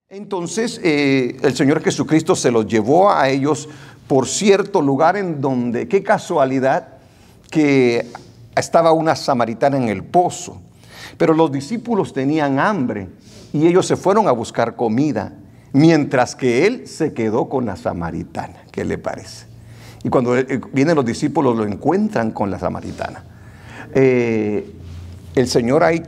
Entonces el Señor Jesucristo se los llevó a ellos por cierto lugar en donde, qué casualidad, que estaba una samaritana en el pozo. Pero los discípulos tenían hambre y ellos se fueron a buscar comida, mientras que Él se quedó con la samaritana. ¿Qué le parece? Y cuando vienen los discípulos lo encuentran con la samaritana. El Señor ahí,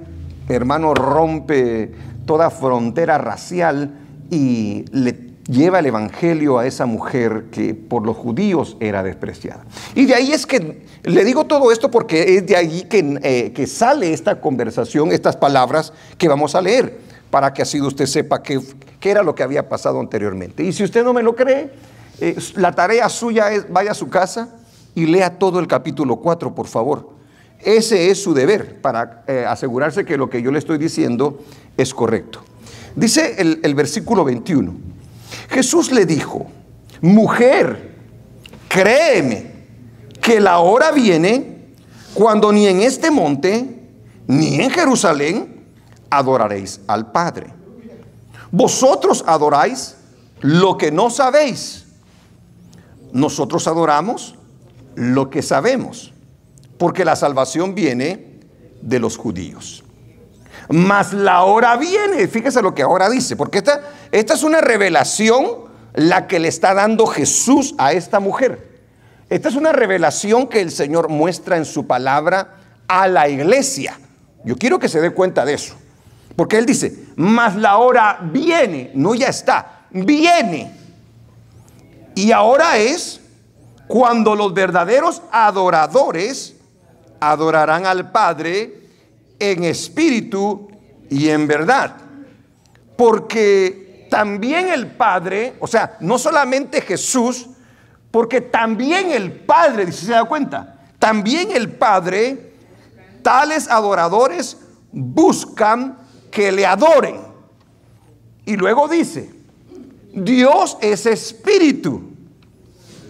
hermano, rompe toda frontera racial y le lleva el evangelio a esa mujer que por los judíos era despreciada. Y de ahí es que le digo todo esto, porque es de ahí que sale esta conversación, estas palabras que vamos a leer, para que así usted sepa qué era lo que había pasado anteriormente. Y si usted no me lo cree, la tarea suya es: vaya a su casa y lea todo el capítulo 4, por favor. Ese es su deber, para asegurarse que lo que yo le estoy diciendo es correcto. Dice el versículo 21. Jesús le dijo: mujer, créeme que la hora viene cuando ni en este monte ni en Jerusalén adoraréis al Padre. Vosotros adoráis lo que no sabéis. Nosotros adoramos lo que sabemos, porque la salvación viene de los judíos. Mas la hora viene, fíjese lo que ahora dice, porque esta es una revelación la que le está dando Jesús a esta mujer. Esta es una revelación que el Señor muestra en su palabra a la iglesia. Yo quiero que se dé cuenta de eso, porque Él dice: mas la hora viene, no ya está, viene. Y ahora es cuando los verdaderos adoradores adorarán al Padre en espíritu y en verdad. Porque también el Padre, o sea, no solamente Jesús, porque también el Padre, si se da cuenta, también el Padre, tales adoradores buscan que le adoren. Y luego dice: Dios es espíritu,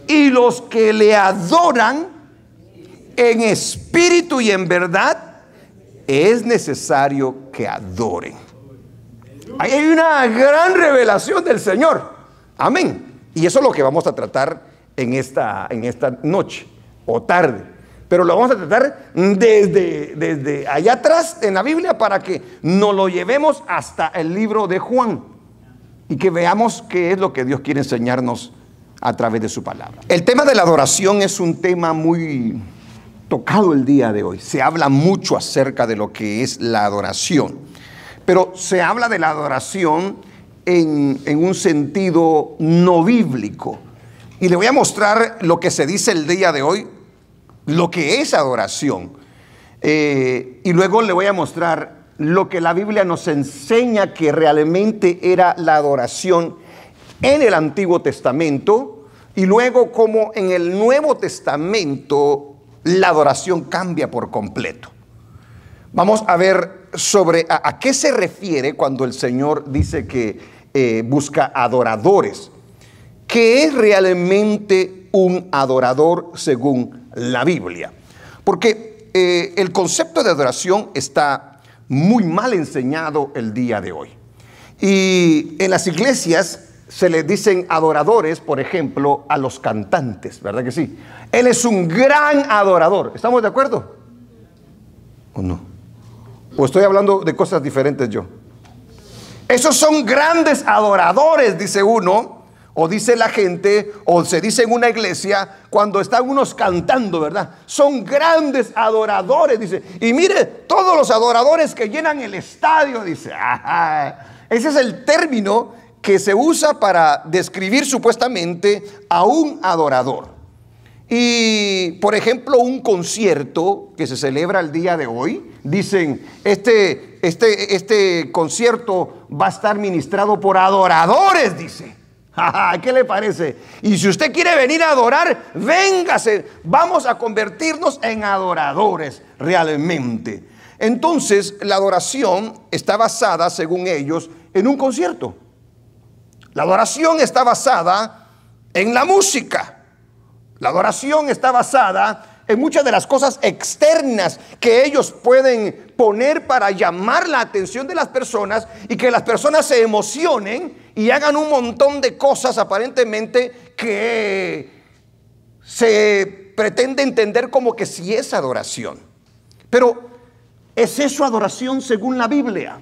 y los que le adoran en espíritu y en verdad es necesario que adoren. Ahí hay una gran revelación del Señor. Amén. Y eso es lo que vamos a tratar en esta noche o tarde. Pero lo vamos a tratar desde allá atrás en la Biblia, para que nos lo llevemos hasta el libro de Juan y que veamos qué es lo que Dios quiere enseñarnos a través de su palabra. El tema de la adoración es un tema muy tocado el día de hoy. Se habla mucho acerca de lo que es la adoración, pero se habla de la adoración en un sentido no bíblico. Y le voy a mostrar lo que se dice el día de hoy, lo que es adoración. Y luego le voy a mostrar lo que la Biblia nos enseña que realmente era la adoración en el Antiguo Testamento, y luego cómo en el Nuevo Testamento la adoración cambia por completo. Vamos a ver sobre a qué se refiere cuando el Señor dice que busca adoradores. ¿Qué es realmente un adorador según la Biblia? Porque el concepto de adoración está muy mal enseñado el día de hoy. Y en las iglesias se les dicen adoradores, por ejemplo, a los cantantes, ¿verdad que sí? Él es un gran adorador. ¿Estamos de acuerdo? ¿O no? ¿O estoy hablando de cosas diferentes yo? Esos son grandes adoradores, dice uno, o dice la gente, o se dice en una iglesia cuando están unos cantando, ¿verdad? Son grandes adoradores, dice. Y mire, todos los adoradores que llenan el estadio, dice. Ese es el término que se usa para describir supuestamente a un adorador. Y por ejemplo, un concierto que se celebra el día de hoy, dicen: este concierto va a estar ministrado por adoradores, dice. ¿Qué le parece? Y si usted quiere venir a adorar, véngase, vamos a convertirnos en adoradores realmente. Entonces, la adoración está basada, según ellos, en un concierto. La adoración está basada en la música. La adoración está basada en muchas de las cosas externas que ellos pueden poner para llamar la atención de las personas y que las personas se emocionen y hagan un montón de cosas aparentemente que se pretende entender como que sí es adoración. Pero ¿es eso adoración según la Biblia?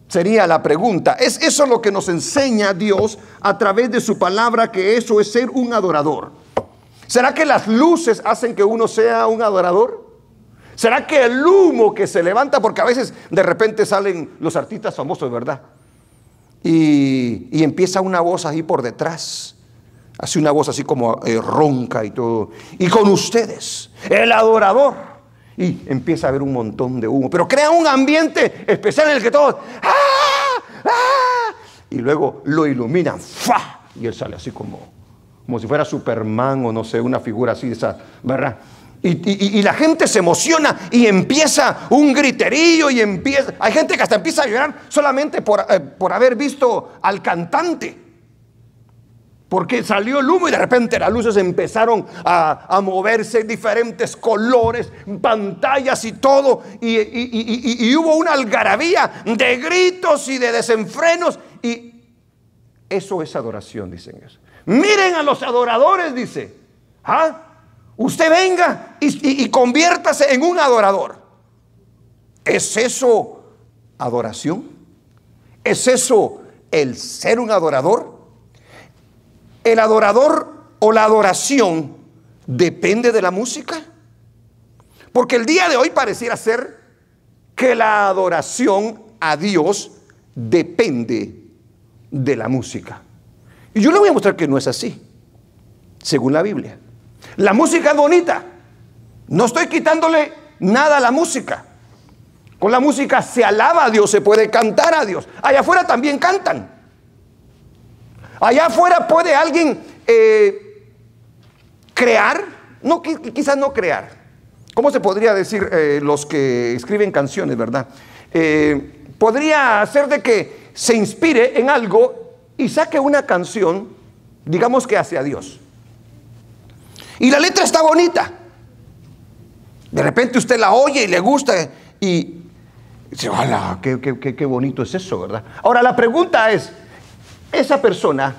Sería la pregunta. ¿Es eso lo que nos enseña Dios a través de su palabra, que eso es ser un adorador? ¿Será que las luces hacen que uno sea un adorador? ¿Será que el humo que se levanta, porque a veces de repente salen los artistas famosos, ¿verdad? Y empieza una voz ahí por detrás, hace una voz así como ronca y todo, y con ustedes, el adorador, y empieza a haber un montón de humo, pero crea un ambiente especial en el que todos ¡ah! ¡Ah! Y luego lo iluminan, ¡fua! Y él sale así como si fuera Superman o no sé, una figura así, esa, ¿verdad? Y la gente se emociona y empieza un griterío y empieza, hay gente que hasta empieza a llorar solamente por haber visto al cantante, porque salió el humo y de repente las luces empezaron a moverse, diferentes colores, pantallas y todo, y hubo una algarabía de gritos y de desenfrenos, y eso es adoración, dicen ellos. Miren a los adoradores, dice. ¿Ah? Usted venga y conviértase en un adorador. ¿Es eso adoración? ¿Es eso el ser un adorador? ¿El adorador o la adoración depende de la música? Porque el día de hoy pareciera ser que la adoración a Dios depende de la música. Y yo le voy a mostrar que no es así, según la Biblia. La música es bonita. No estoy quitándole nada a la música. Con la música se alaba a Dios, se puede cantar a Dios. Allá afuera también cantan. Allá afuera puede alguien crear, no, quizás no crear. ¿Cómo se podría decir los que escriben canciones, verdad? Podría ser de que se inspire en algo y saque una canción, digamos que hacia Dios. Y la letra está bonita. De repente usted la oye y le gusta y dice, ¡hala! Qué bonito es eso, ¿verdad? Ahora la pregunta es, esa persona,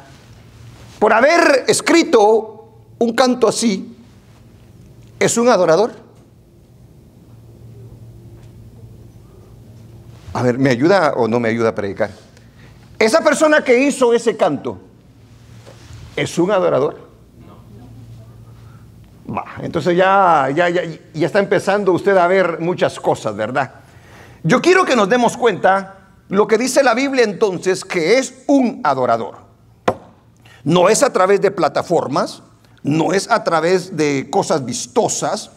por haber escrito un canto así, ¿es un adorador? A ver, ¿me ayuda o no me ayuda a predicar? Esa persona que hizo ese canto, ¿es un adorador? No. Entonces ya está empezando usted a ver muchas cosas, ¿verdad? Yo quiero que nos demos cuenta lo que dice la Biblia entonces, que es un adorador. No es a través de plataformas, no es a través de cosas vistosas,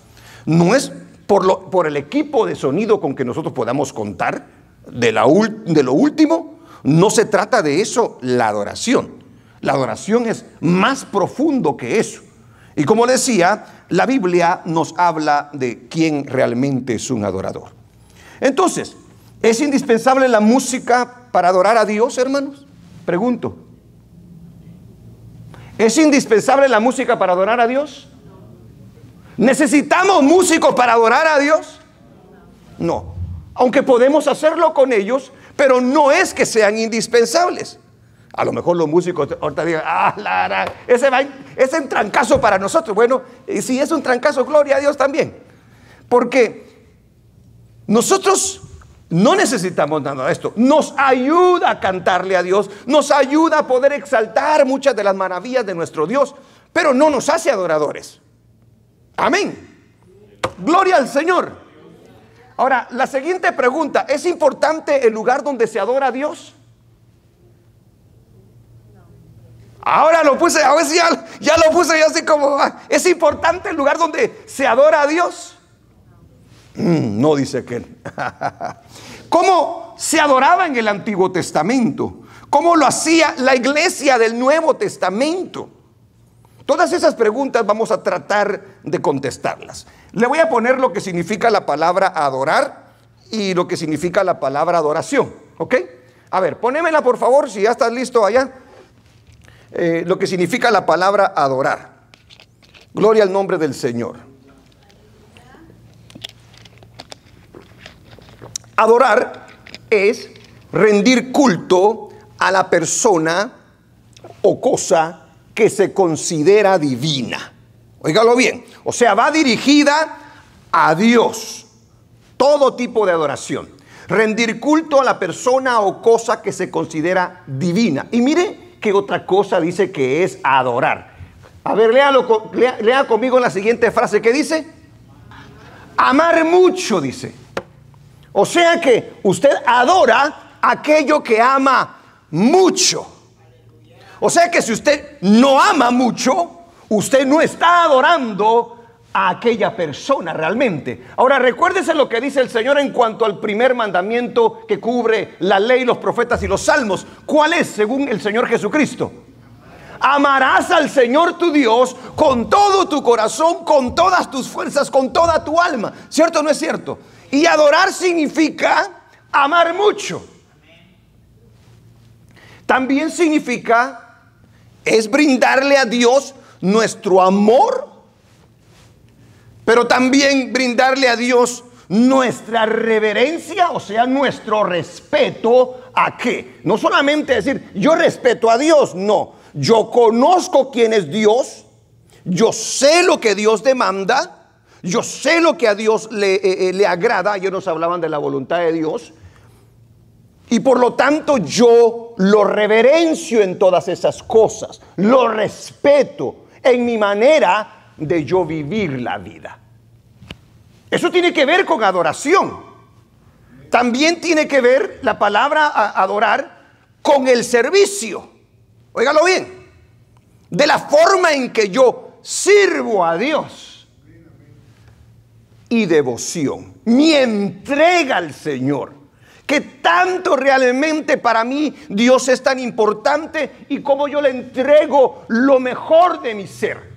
no es por el equipo de sonido con que nosotros podamos contar, de lo último. No se trata de eso la adoración. La adoración es más profundo que eso. Y como decía, la Biblia nos habla de quién realmente es un adorador. Entonces, ¿es indispensable la música para adorar a Dios, hermanos? Pregunto. ¿Es indispensable la música para adorar a Dios? ¿Necesitamos músicos para adorar a Dios? No. Aunque podemos hacerlo con ellos, pero no es que sean indispensables. A lo mejor los músicos ahorita digan, ese es un trancazo para nosotros. Bueno, si es un trancazo, gloria a Dios también. Porque nosotros no necesitamos nada de esto. Nos ayuda a cantarle a Dios, nos ayuda a poder exaltar muchas de las maravillas de nuestro Dios, pero no nos hace adoradores. Amén. Gloria al Señor. Ahora, la siguiente pregunta, ¿es importante el lugar donde se adora a Dios? Ahora lo puse, a ver si ya lo puse yo así como, ¿es importante el lugar donde se adora a Dios? No, dice que. ¿Cómo se adoraba en el Antiguo Testamento? ¿Cómo lo hacía la iglesia del Nuevo Testamento? Todas esas preguntas vamos a tratar de contestarlas. Le voy a poner lo que significa la palabra adorar y lo que significa la palabra adoración, ¿ok? A ver, ponémela por favor, si ya estás listo allá. Lo que significa la palabra adorar. Gloria al nombre del Señor. Adorar es rendir culto a la persona o cosa que se considera divina. Óigalo bien. O sea, va dirigida a Dios. Todo tipo de adoración. Rendir culto a la persona o cosa que se considera divina. Y mire qué otra cosa dice que es adorar. A ver, lea conmigo la siguiente frase. ¿Qué dice? Amar mucho, dice. O sea que usted adora aquello que ama mucho. O sea que si usted no ama mucho, usted no está adorando a aquella persona realmente. Ahora recuérdese lo que dice el Señor en cuanto al primer mandamiento que cubre la ley, los profetas y los salmos. ¿Cuál es según el Señor Jesucristo? Amarás al Señor tu Dios con todo tu corazón, con todas tus fuerzas, con toda tu alma. ¿Cierto o no es cierto? Y adorar significa amar mucho. También significa es brindarle a Dios nuestro amor, pero también brindarle a Dios nuestra reverencia, o sea, nuestro respeto. ¿A qué? No solamente decir, yo respeto a Dios, no. Yo conozco quién es Dios, yo sé lo que Dios demanda, yo sé lo que a Dios le agrada. Ayer nos hablaban de la voluntad de Dios. Y por lo tanto yo lo reverencio en todas esas cosas, lo respeto en mi manera de yo vivir la vida. Eso tiene que ver con adoración. También tiene que ver la palabra adorar con el servicio. Óigalo bien. De la forma en que yo sirvo a Dios. Y devoción. Mi entrega al Señor. Que tanto realmente para mí Dios es tan importante y como yo le entrego lo mejor de mi ser.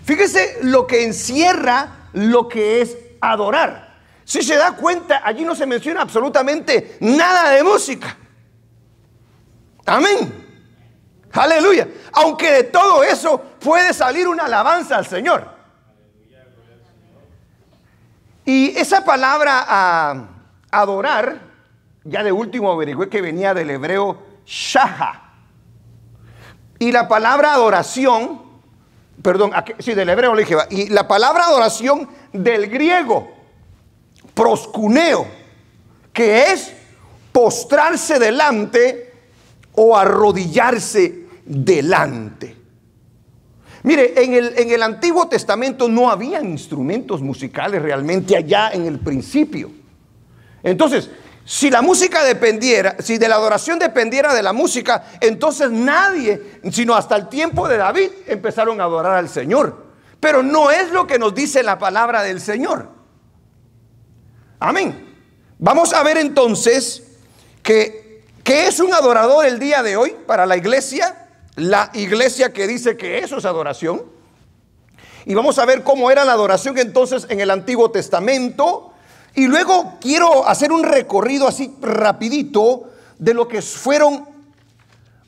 Fíjese lo que encierra lo que es adorar. Si se da cuenta, allí no se menciona absolutamente nada de música. Amén. Aleluya. Aunque de todo eso puede salir una alabanza al Señor. Y esa palabra adorar, ya de último averigüé que venía del hebreo shaha. Y la palabra adoración, perdón, sí, del hebreo le dije, y la palabra adoración del griego, proskuneo, que es postrarse delante o arrodillarse delante. Mire, en el Antiguo Testamento no habían instrumentos musicales realmente allá en el principio. Entonces, si la música dependiera, si de la adoración dependiera de la música, entonces nadie, sino hasta el tiempo de David, empezaron a adorar al Señor. Pero no es lo que nos dice la palabra del Señor. Amén. Vamos a ver entonces ¿qué es un adorador el día de hoy para la iglesia? La iglesia que dice que eso es adoración. Y vamos a ver cómo era la adoración entonces en el Antiguo Testamento. Y luego quiero hacer un recorrido así rapidito de lo que fueron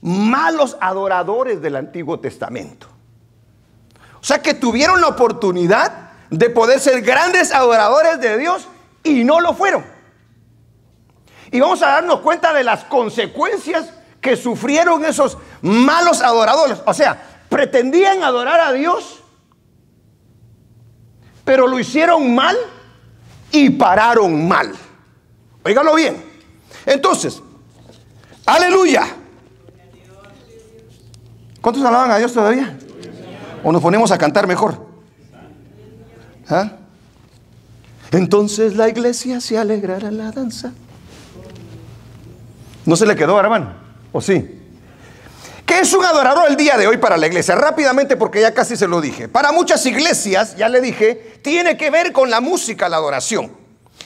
malos adoradores del Antiguo Testamento. O sea, que tuvieron la oportunidad de poder ser grandes adoradores de Dios y no lo fueron. Y vamos a darnos cuenta de las consecuencias que sufrieron esos malos adoradores. O sea, pretendían adorar a Dios, pero lo hicieron mal y pararon mal. Óigalo bien. Entonces, aleluya. ¿Cuántos alaban a Dios todavía? ¿O nos ponemos a cantar mejor? ¿Ah? Entonces la iglesia se alegrará en la danza. ¿No se le quedó, hermano? ¿O sí? ¿Qué es un adorador el día de hoy para la iglesia? Rápidamente, porque ya casi se lo dije. Para muchas iglesias, ya le dije, tiene que ver con la música, la adoración.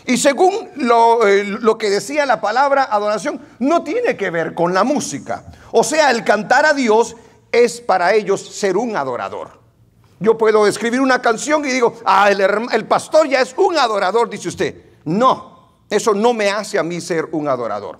Y según lo que decía la palabra adoración, no tiene que ver con la música. O sea, el cantar a Dios es para ellos ser un adorador. Yo puedo escribir una canción y digo, el pastor ya es un adorador, dice usted. No, eso no me hace a mí ser un adorador.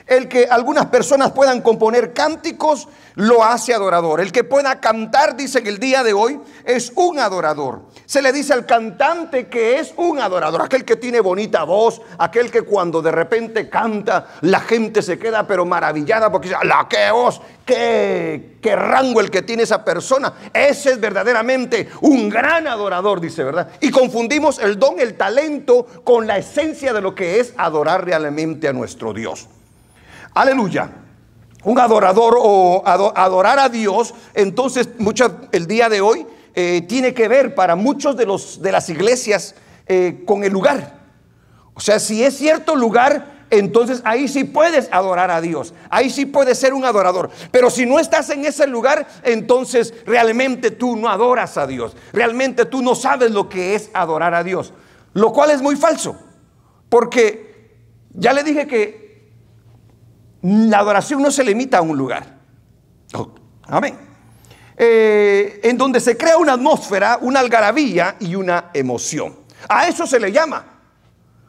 El que algunas personas puedan componer cánticos lo hace adorador. El que pueda cantar, dicen el día de hoy, es un adorador. Se le dice al cantante que es un adorador, aquel que tiene bonita voz, aquel que cuando de repente canta la gente se queda pero maravillada porque dice, ¡la qué voz! Qué rango el que tiene esa persona! Ese es verdaderamente un gran adorador, dice, ¿verdad? Y confundimos el don, el talento con la esencia de lo que es adorar realmente a nuestro Dios. Aleluya. Un adorador o adorar a Dios, entonces el día de hoy tiene que ver para muchos de las iglesias con el lugar. O sea, si es cierto lugar, entonces ahí sí puedes adorar a Dios, ahí sí puedes ser un adorador. Pero si no estás en ese lugar, entonces realmente tú no adoras a Dios, realmente tú no sabes lo que es adorar a Dios, lo cual es muy falso, porque ya le dije que la adoración no se limita a un lugar. Amén. En donde se crea una atmósfera, una algarabía y una emoción. A eso se le llama.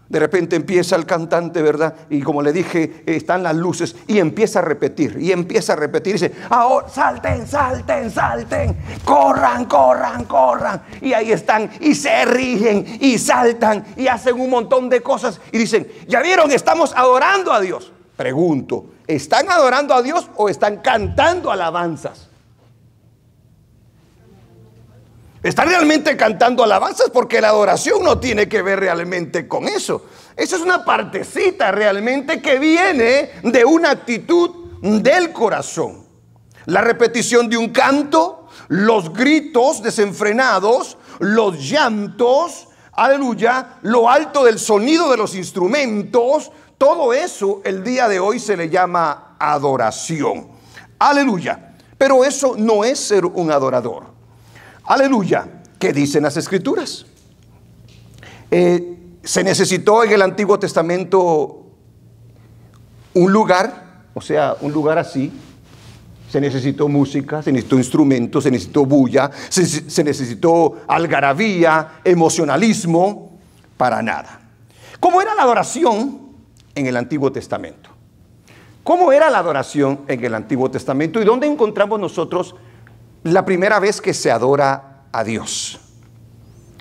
De repente empieza el cantante, ¿verdad? Y como le dije, están las luces y empieza a repetir. Y empieza a repetir. Dice, ahora salten, salten, salten. Corran, corran, corran. Y ahí están y se rigen y saltan y hacen un montón de cosas. Y dicen, ¿ya vieron? Estamos adorando a Dios. Pregunto, ¿están adorando a Dios o están cantando alabanzas? ¿Están realmente cantando alabanzas? Porque la adoración no tiene que ver realmente con eso. Esa es una partecita realmente que viene de una actitud del corazón. La repetición de un canto, los gritos desenfrenados, los llantos, aleluya, lo alto del sonido de los instrumentos, todo eso el día de hoy se le llama adoración. Aleluya. Pero eso no es ser un adorador. Aleluya. ¿Qué dicen las Escrituras? Se necesitó en el Antiguo Testamento un lugar, o sea, un lugar así. Se necesitó música, se necesitó instrumentos, se necesitó bulla, se necesitó algarabía, emocionalismo, para nada. ¿Cómo era la adoración en el Antiguo Testamento? ¿Cómo era la adoración en el Antiguo Testamento? ¿Y dónde encontramos nosotros la primera vez que se adora a Dios?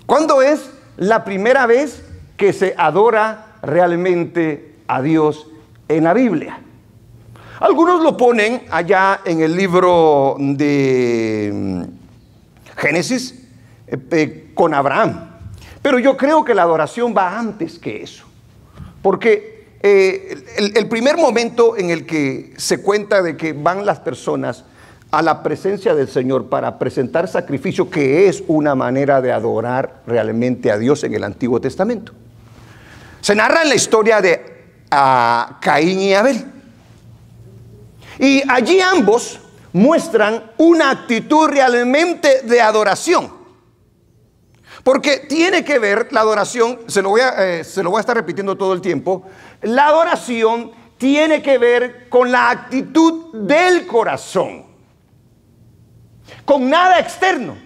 ¿Cuándo es la primera vez que se adora realmente a Dios en la Biblia? Algunos lo ponen allá en el libro de Génesis con Abraham, pero yo creo que la adoración va antes que eso, porque el primer momento en el que se cuenta de que van las personas a la presencia del Señor para presentar sacrificio, que es una manera de adorar realmente a Dios en el Antiguo Testamento, se narra en la historia de Caín y Abel. Y allí ambos muestran una actitud realmente de adoración. Porque tiene que ver la adoración, se lo voy a estar repitiendo todo el tiempo. La adoración tiene que ver con la actitud del corazón, con nada externo.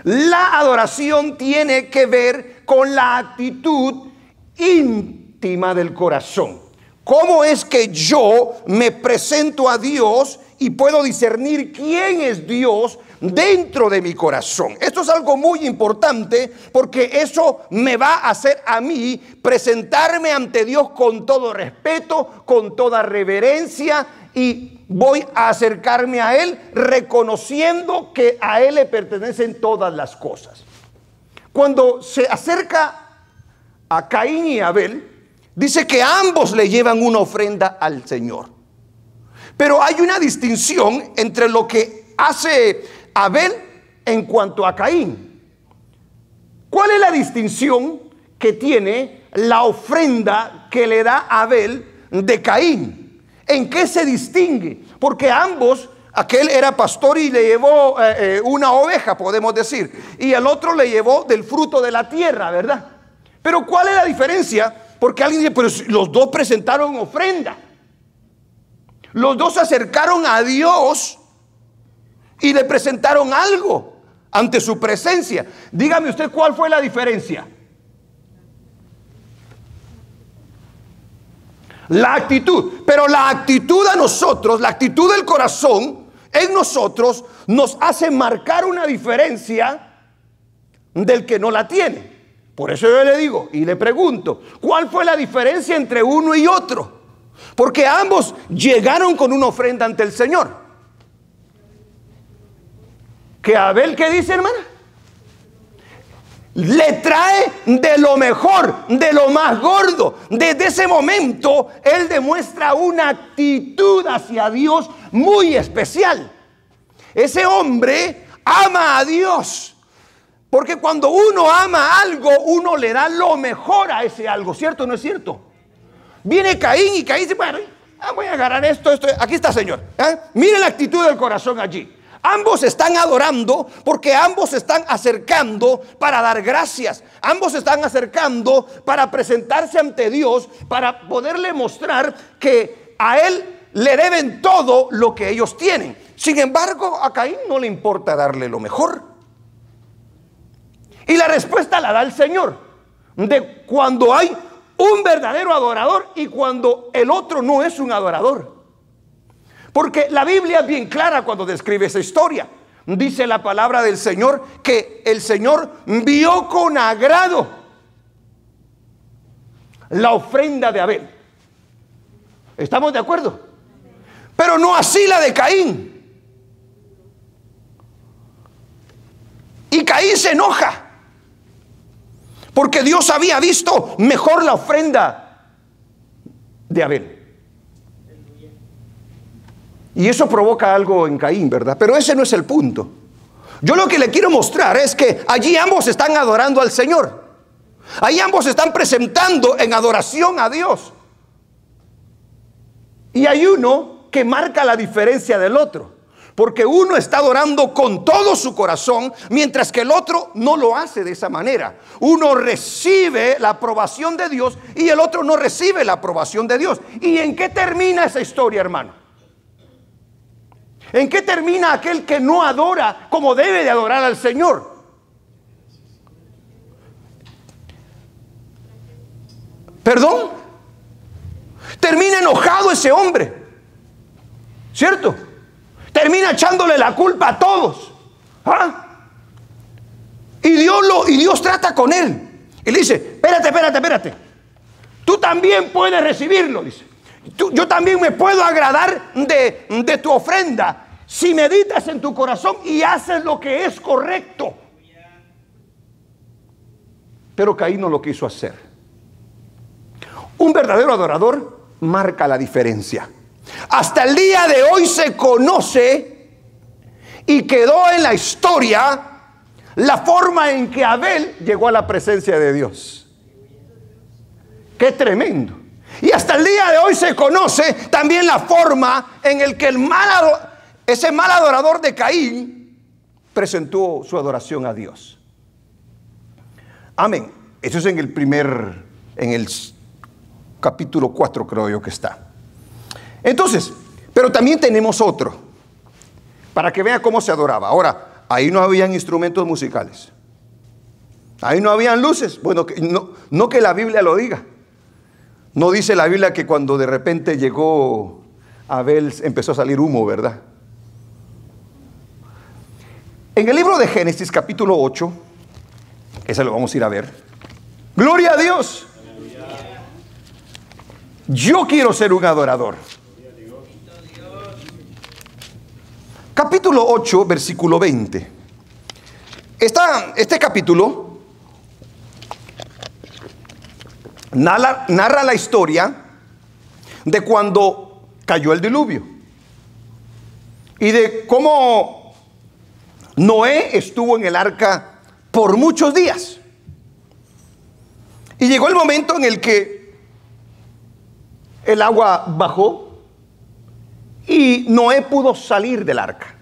La adoración tiene que ver con la actitud íntima del corazón. ¿Cómo es que yo me presento a Dios y puedo discernir quién es Dios dentro de mi corazón? Esto es algo muy importante, porque eso me va a hacer a mí presentarme ante Dios con todo respeto, con toda reverencia, y voy a acercarme a Él reconociendo que a Él le pertenecen todas las cosas. Cuando se acerca a Caín y Abel, dice que ambos le llevan una ofrenda al Señor. Pero hay una distinción entre lo que hace Abel en cuanto a Caín. ¿Cuál es la distinción que tiene la ofrenda que le da Abel de Caín? ¿En qué se distingue? Porque ambos, aquel era pastor y le llevó una oveja, podemos decir, y el otro le llevó del fruto de la tierra, ¿verdad? Pero ¿cuál es la diferencia? Porque alguien dice, pero los dos presentaron ofrenda. Los dos se acercaron a Dios y le presentaron algo ante su presencia. Dígame usted, ¿cuál fue la diferencia? La actitud. Pero la actitud a nosotros, la actitud del corazón en nosotros nos hace marcar una diferencia del que no la tiene. Por eso yo le digo y le pregunto, ¿cuál fue la diferencia entre uno y otro? Porque ambos llegaron con una ofrenda ante el Señor. Que Abel, ¿qué dice, hermana? Le trae de lo mejor, de lo más gordo. Desde ese momento, él demuestra una actitud hacia Dios muy especial. Ese hombre ama a Dios. Porque cuando uno ama algo, uno le da lo mejor a ese algo. ¿Cierto o no es cierto? Viene Caín y Caín dice, bueno, voy a agarrar esto. Aquí está, Señor. Mire la actitud del corazón allí. Ambos están adorando porque ambos se están acercando para dar gracias. Ambos se están acercando para presentarse ante Dios, para poderle mostrar que a Él le deben todo lo que ellos tienen. Sin embargo, a Caín no le importa darle lo mejor. Y la respuesta la da el Señor, de cuando hay un verdadero adorador y cuando el otro no es un adorador. Porque la Biblia es bien clara cuando describe esa historia. Dice la palabra del Señor que el Señor vio con agrado la ofrenda de Abel. ¿Estamos de acuerdo? Pero no así la de Caín. Y Caín se enoja porque Dios había visto mejor la ofrenda de Abel. Y eso provoca algo en Caín, ¿verdad? Pero ese no es el punto. Yo lo que le quiero mostrar es que allí ambos están adorando al Señor. Allí ambos están presentando en adoración a Dios. Y hay uno que marca la diferencia del otro. Porque uno está adorando con todo su corazón, mientras que el otro no lo hace de esa manera. Uno recibe la aprobación de Dios y el otro no recibe la aprobación de Dios. ¿Y en qué termina esa historia, hermano? ¿En qué termina aquel que no adora como debe de adorar al Señor? ¿Perdón? Termina enojado ese hombre, ¿cierto? Termina echándole la culpa a todos. Y Dios trata con él. Y le dice, espérate. Tú también puedes recibirlo, dice. Yo también me puedo agradar de tu ofrenda si meditas en tu corazón y haces lo que es correcto. Pero Caín no lo quiso hacer. Un verdadero adorador marca la diferencia. Hasta el día de hoy se conoce y quedó en la historia la forma en que Abel llegó a la presencia de Dios. ¡Qué tremendo! Y hasta el día de hoy se conoce también la forma en el que ese mal adorador de Caín presentó su adoración a Dios. Amén. Eso es en el capítulo 4, creo yo que está. Entonces, pero también tenemos otro, para que vea cómo se adoraba. Ahora, ahí no habían instrumentos musicales. Ahí no habían luces. Bueno, no que la Biblia lo diga. No dice la Biblia que cuando de repente llegó Abel empezó a salir humo, ¿verdad? En el libro de Génesis capítulo 8, ese lo vamos a ir a ver. ¡Gloria a Dios! Yo quiero ser un adorador. Capítulo 8, versículo 20. Este capítulo narra la historia de cuando cayó el diluvio y de cómo Noé estuvo en el arca por muchos días. Y llegó el momento en el que el agua bajó y Noé pudo salir del arca.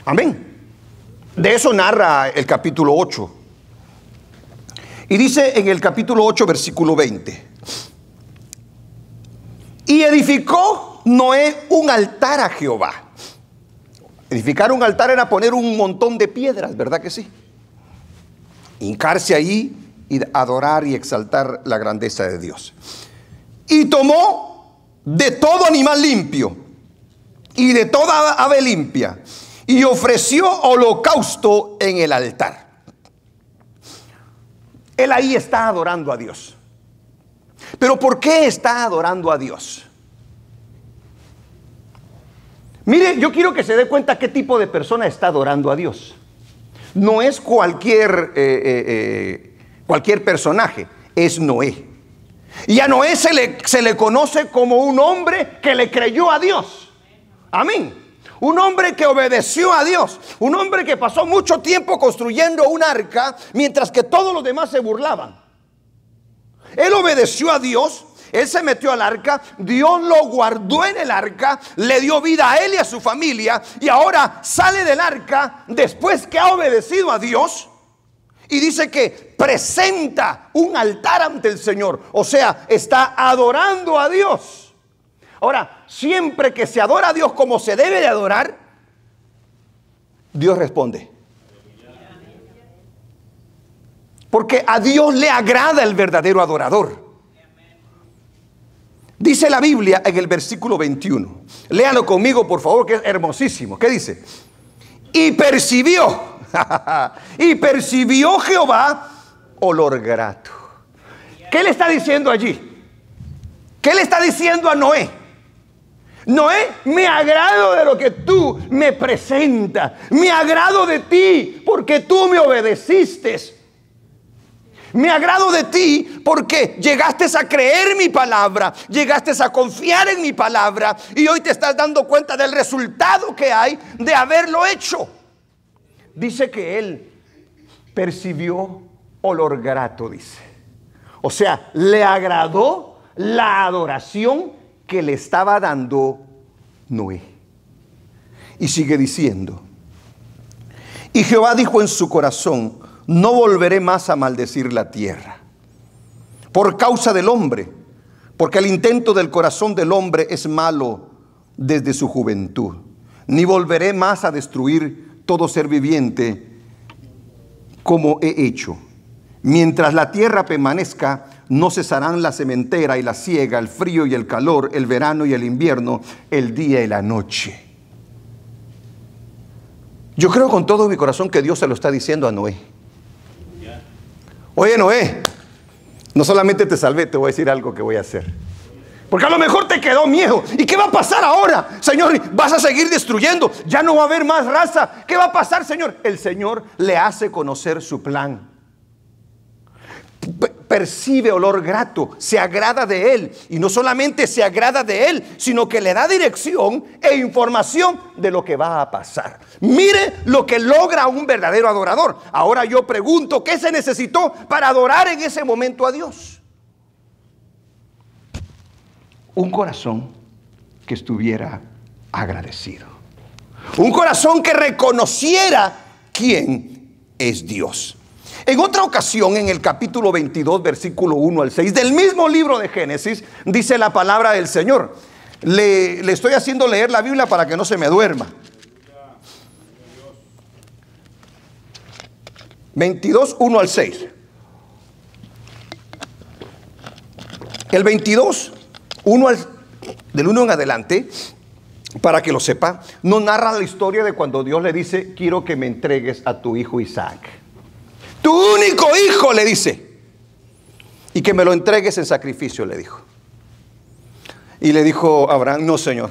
Amén. De eso narra el capítulo 8. Y dice en el capítulo 8, versículo 20: y edificó Noé un altar a Jehová. Edificar un altar era poner un montón de piedras, ¿verdad que sí? Hincarse ahí y adorar y exaltar la grandeza de Dios. Y tomó de todo animal limpio y de toda ave limpia y ofreció holocausto en el altar. Él ahí está adorando a Dios. Pero ¿por qué está adorando a Dios? Mire, yo quiero que se dé cuenta qué tipo de persona está adorando a Dios. No es cualquier personaje, es Noé. Y a Noé se le conoce como un hombre que le creyó a Dios. Amén. Un hombre que obedeció a Dios. Un hombre que pasó mucho tiempo construyendo un arca mientras que todos los demás se burlaban. Él obedeció a Dios. Él se metió al arca, Dios lo guardó en el arca, le dio vida a él y a su familia, y ahora sale del arca después que ha obedecido a Dios, y dice que presenta un altar ante el Señor. O sea, está adorando a Dios. Ahora, siempre que se adora a Dios como se debe de adorar, Dios responde. Porque a Dios le agrada el verdadero adorador. Dice la Biblia en el versículo 21. Léalo conmigo, por favor, que es hermosísimo. ¿Qué dice? Y percibió Jehová olor grato. ¿Qué le está diciendo allí? ¿Qué le está diciendo a Noé? Noé, me agrado de lo que tú me presentas. Me agrado de ti porque tú me obedeciste. Me agrado de ti porque llegaste a creer mi palabra, llegaste a confiar en mi palabra y hoy te estás dando cuenta del resultado que hay de haberlo hecho. Dice que él percibió olor grato, dice. O sea, le agradó la adoración que le estaba dando Noé. Y sigue diciendo: y Jehová dijo en su corazón: no volveré más a maldecir la tierra por causa del hombre, porque el intento del corazón del hombre es malo desde su juventud. Ni volveré más a destruir todo ser viviente como he hecho. Mientras la tierra permanezca, no cesarán la sementera y la siega, el frío y el calor, el verano y el invierno, el día y la noche. Yo creo con todo mi corazón que Dios se lo está diciendo a Noé. Oye, Noé, no solamente te salvé, te voy a decir algo que voy a hacer. Porque a lo mejor te quedó miedo. ¿Y qué va a pasar ahora? Señor, vas a seguir destruyendo. Ya no va a haber más raza. ¿Qué va a pasar, Señor? El Señor le hace conocer su plan. Percibe olor grato, se agrada de él. Y no solamente se agrada de él, sino que le da dirección e información de lo que va a pasar. Mire lo que logra un verdadero adorador. Ahora yo pregunto, ¿qué se necesitó para adorar en ese momento a Dios? Un corazón que estuviera agradecido. Un corazón que reconociera quién es Dios. En otra ocasión, en el capítulo 22, versículo 1 al 6, del mismo libro de Génesis, dice la palabra del Señor. Le estoy haciendo leer la Biblia para que no se me duerma. 22, 1 al 6. El 22, del 1 en adelante, para que lo sepa, nos narra la historia de cuando Dios le dice: quiero que me entregues a tu hijo Isaac. Tu único hijo, le dice, y que me lo entregues en sacrificio, le dijo. Y le dijo Abraham: no, Señor,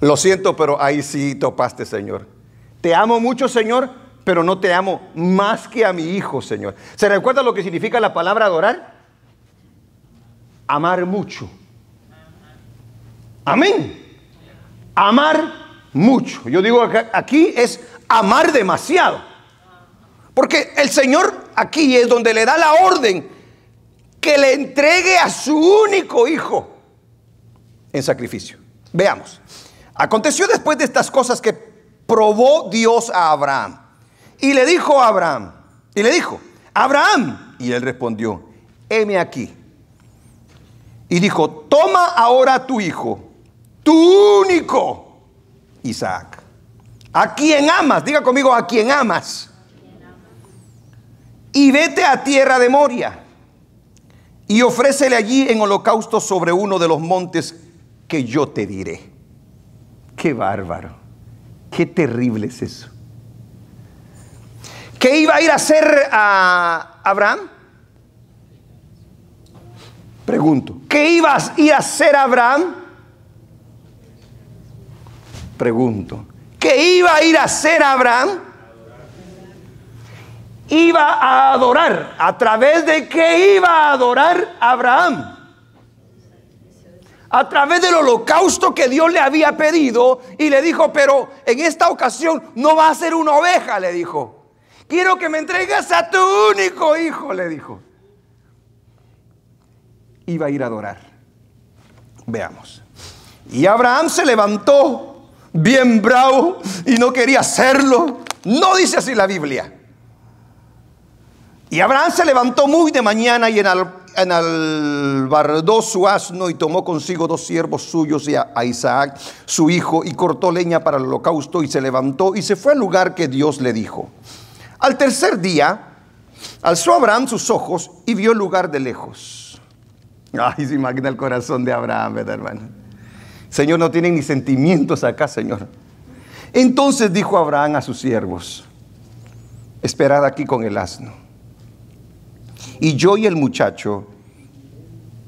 lo siento, pero ahí sí topaste, Señor. Te amo mucho, Señor, pero no te amo más que a mi hijo, Señor. ¿Se recuerda lo que significa la palabra adorar? Amar mucho. Amén. Amar mucho. Yo digo que aquí es amar demasiado. Porque el Señor aquí es donde le da la orden que le entregue a su único hijo en sacrificio. Veamos. Aconteció después de estas cosas que probó Dios a Abraham. Y le dijo a Abraham, Abraham, y él respondió: heme aquí. Y dijo: toma ahora tu hijo, tu único Isaac, a quien amas. Diga conmigo: a quien amas. Y vete a tierra de Moria y ofrécele allí en holocausto sobre uno de los montes que yo te diré. Qué bárbaro, qué terrible es eso. ¿Qué iba a ir a hacer a Abraham? Pregunto, ¿qué iba a ir a hacer Abraham? Pregunto, ¿qué iba a ir a hacer Abraham? Iba a adorar. ¿A través de qué iba a adorar Abraham? A través del holocausto que Dios le había pedido, y le dijo, pero en esta ocasión no va a ser una oveja, le dijo. Quiero que me entregues a tu único hijo, le dijo. Iba a ir a adorar. Veamos. Y Abraham se levantó bien bravo y no quería hacerlo. No dice así la Biblia. Y Abraham se levantó muy de mañana y enalbardó su asno y tomó consigo 2 siervos suyos y a Isaac, su hijo, y cortó leña para el holocausto y se levantó y se fue al lugar que Dios le dijo. Al tercer día, alzó Abraham sus ojos y vio el lugar de lejos. Ay, se imagina el corazón de Abraham, ¿verdad, hermano? Señor, no tienen ni sentimientos acá, Señor. Entonces dijo Abraham a sus siervos: esperad aquí con el asno. Y yo y el muchacho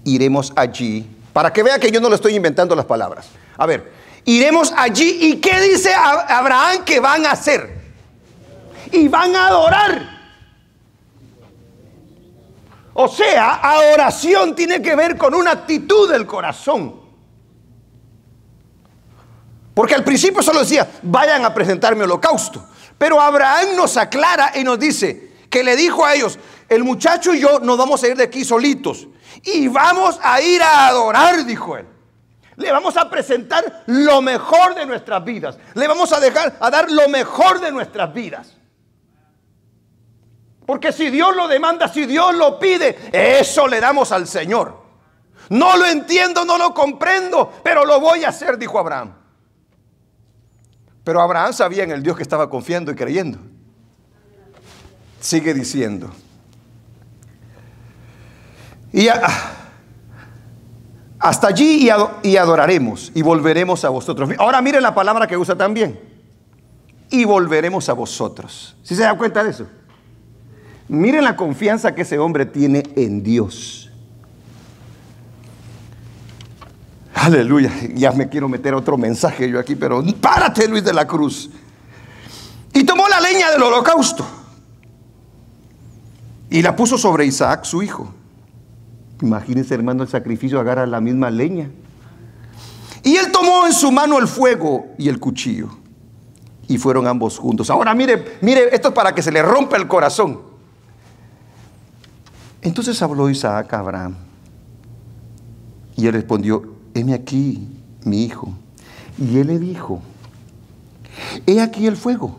iremos allí. Para que vea que yo no le estoy inventando las palabras. A ver, iremos allí. ¿Y qué dice Abraham que van a hacer? Y van a adorar. O sea, adoración tiene que ver con una actitud del corazón. Porque al principio solo decía, vayan a presentarme holocausto. Pero Abraham nos aclara y nos dice que le dijo a ellos: el muchacho y yo nos vamos a ir de aquí solitos y vamos a ir a adorar, dijo él. Le vamos a presentar lo mejor de nuestras vidas. Le vamos a dar lo mejor de nuestras vidas. Porque si Dios lo demanda, si Dios lo pide, eso le damos al Señor. No lo entiendo, no lo comprendo, pero lo voy a hacer, dijo Abraham. Pero Abraham sabía en el Dios que estaba confiando y creyendo. Sigue diciendo: y hasta allí y adoraremos y volveremos a vosotros. Ahora miren la palabra que usa también: y volveremos a vosotros. ¿Sí se da cuenta de eso? Miren la confianza que ese hombre tiene en Dios. Aleluya. Ya me quiero meter otro mensaje yo aquí, pero párate, Luis de la Cruz. Y tomó la leña del holocausto y la puso sobre Isaac, su hijo. Imagínense, hermano, el sacrificio, agarra la misma leña. Y él tomó en su mano el fuego y el cuchillo, y fueron ambos juntos. Ahora mire, esto es para que se le rompa el corazón. Entonces habló Isaac a Abraham, y él respondió: heme aquí, mi hijo. Y él le dijo: he aquí el fuego,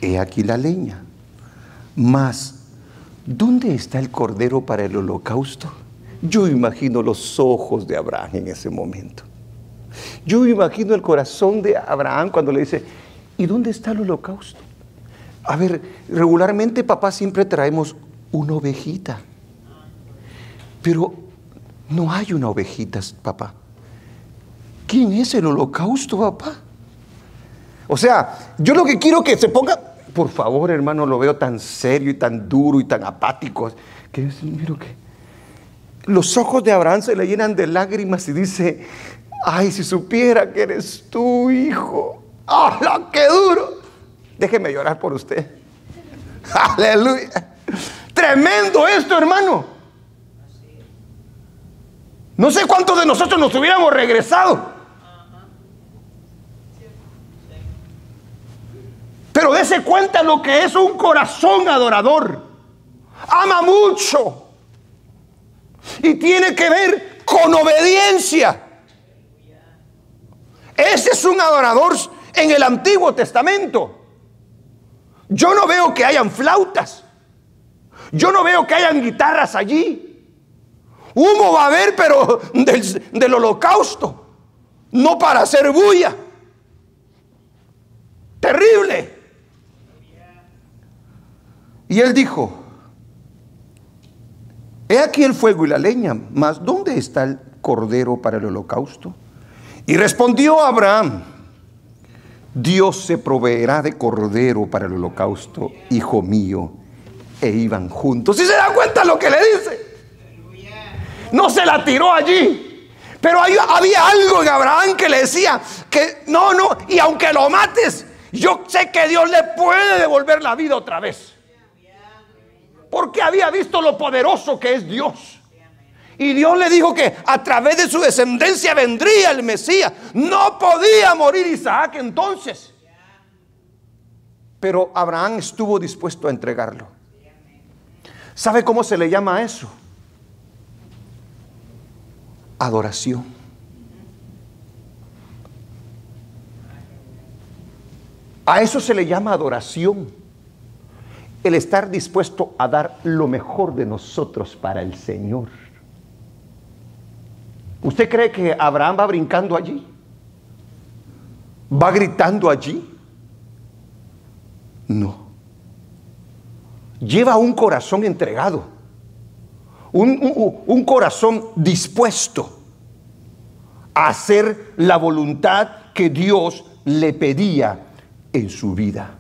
he aquí la leña, mas ¿dónde está el cordero para el holocausto? Yo imagino los ojos de Abraham en ese momento. Yo imagino el corazón de Abraham cuando le dice: ¿y dónde está el holocausto? A ver, regularmente, papá, siempre traemos una ovejita, pero no hay una ovejita, papá. ¿Quién es el holocausto, papá? O sea, yo lo que quiero que se ponga, por favor, hermano, lo veo tan serio y tan duro y tan apático, que yo miro que los ojos de Abraham se le llenan de lágrimas y dice: ay, si supiera que eres tú, hijo. ¡Ah, qué duro! Déjeme llorar por usted. Aleluya. Tremendo esto, hermano. No sé cuántos de nosotros nos hubiéramos regresado. Pero dése cuenta lo que es un corazón adorador. Ama mucho. Y tiene que ver con obediencia. Ese es un adorador en el Antiguo Testamento. Yo no veo que hayan flautas. Yo no veo que hayan guitarras allí. Humo va a haber, pero del holocausto, no para hacer bulla. Terrible. Y él dijo: he aquí el fuego y la leña, mas ¿dónde está el cordero para el holocausto? Y respondió Abraham: Dios se proveerá de cordero para el holocausto, hijo mío. E iban juntos. ¿Sí se dan cuenta lo que le dice? No se la tiró allí, pero había algo en Abraham que le decía que no, y aunque lo mates, yo sé que Dios le puede devolver la vida otra vez, porque había visto lo poderoso que es Dios. Y Dios le dijo que a través de su descendencia vendría el Mesías. No podía morir Isaac entonces, pero Abraham estuvo dispuesto a entregarlo. ¿Sabe cómo se le llama a eso? Adoración. A eso se le llama adoración. El estar dispuesto a dar lo mejor de nosotros para el Señor. ¿Usted cree que Abraham va brincando allí? ¿Va gritando allí? No. Lleva un corazón entregado, un corazón dispuesto a hacer la voluntad que Dios le pedía en su vida.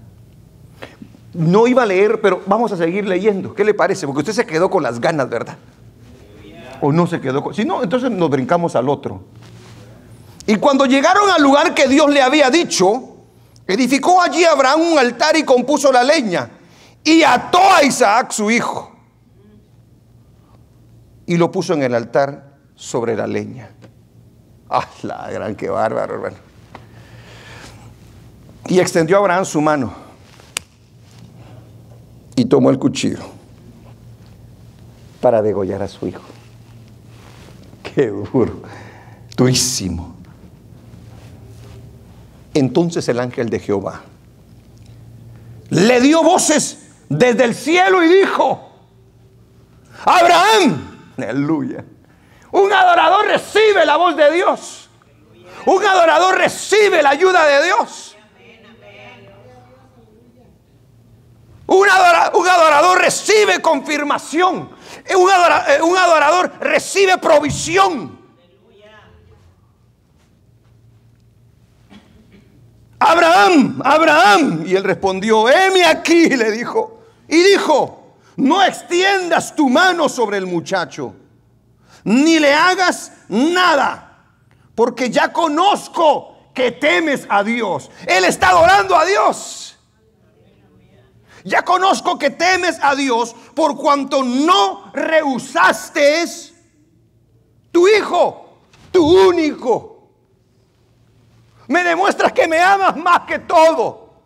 No iba a leer, pero vamos a seguir leyendo. ¿Qué le parece? Porque usted se quedó con las ganas, ¿verdad? ¿O no se quedó con? Si no, entonces nos brincamos al otro. Y cuando llegaron al lugar que Dios le había dicho, edificó allí Abraham un altar y compuso la leña. Y ató a Isaac su hijo y lo puso en el altar sobre la leña. ¡Ah, la gran, qué bárbaro, hermano! Y extendió a Abraham su mano y tomó el cuchillo para degollar a su hijo. ¡Qué duro! Durísimo. Entonces el ángel de Jehová le dio voces desde el cielo y dijo: Abraham. Aleluya. Un adorador recibe la voz de Dios. Un adorador recibe la ayuda de Dios. Un adorador recibe confirmación. Un adorador recibe provisión. Abraham, Abraham. Y él respondió: heme aquí, le dijo. Y dijo: no extiendas tu mano sobre el muchacho, ni le hagas nada, porque ya conozco que temes a Dios. Él está adorando a Dios. Ya conozco que temes a Dios, por cuanto no rehusaste tu hijo, tu único. Me demuestras que me amas más que todo,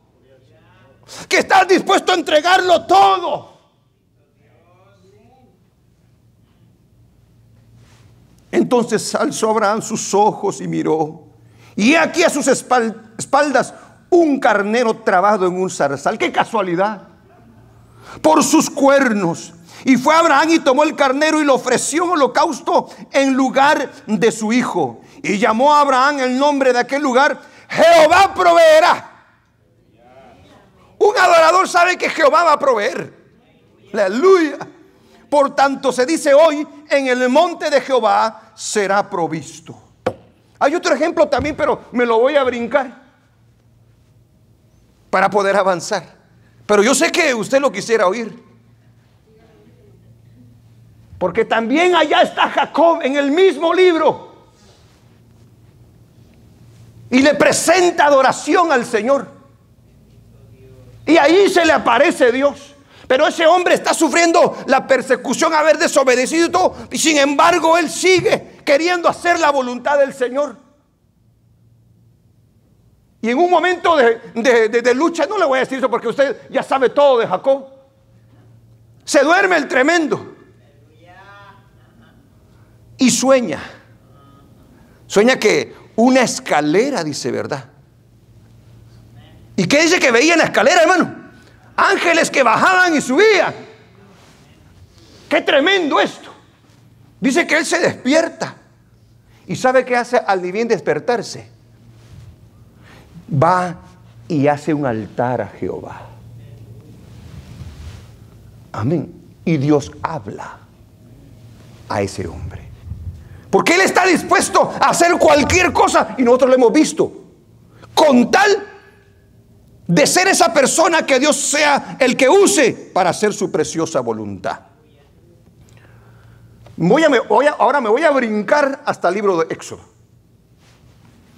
que estás dispuesto a entregarlo todo. Entonces alzó Abraham sus ojos y miró, y aquí a sus espaldas un carnero trabado en un zarzal. ¡Qué casualidad! Por sus cuernos. Y fue Abraham y tomó el carnero y lo ofreció en holocausto en lugar de su hijo. Y llamó a Abraham el nombre de aquel lugar: Jehová proveerá. Un adorador sabe que Jehová va a proveer. Aleluya. Por tanto se dice hoy: en el monte de Jehová será provisto. Hay otro ejemplo también, pero me lo voy a brincar para poder avanzar. Pero yo sé que usted lo quisiera oír, porque también allá está Jacob en el mismo libro y le presenta adoración al Señor. Y ahí se le aparece Dios. Pero ese hombre está sufriendo la persecución, haber desobedecido y todo, y sin embargo él sigue queriendo hacer la voluntad del Señor. Y en un momento de lucha, no le voy a decir eso porque usted ya sabe todo de Jacob, se duerme el tremendo y sueña que una escalera, dice, ¿verdad? ¿Y qué dice que veía en la escalera, hermano? Ángeles que bajaban y subían. ¡Qué tremendo esto! Dice que él se despierta. ¿Y sabe qué hace al bien despertarse? Va y hace un altar a Jehová. Amén. Y Dios habla. a ese hombre. Porque Él está dispuesto a hacer cualquier cosa, y nosotros lo hemos visto, con tal de ser esa persona que Dios sea el que use para hacer su preciosa voluntad. Ahora me voy a brincar hasta el libro de Éxodo,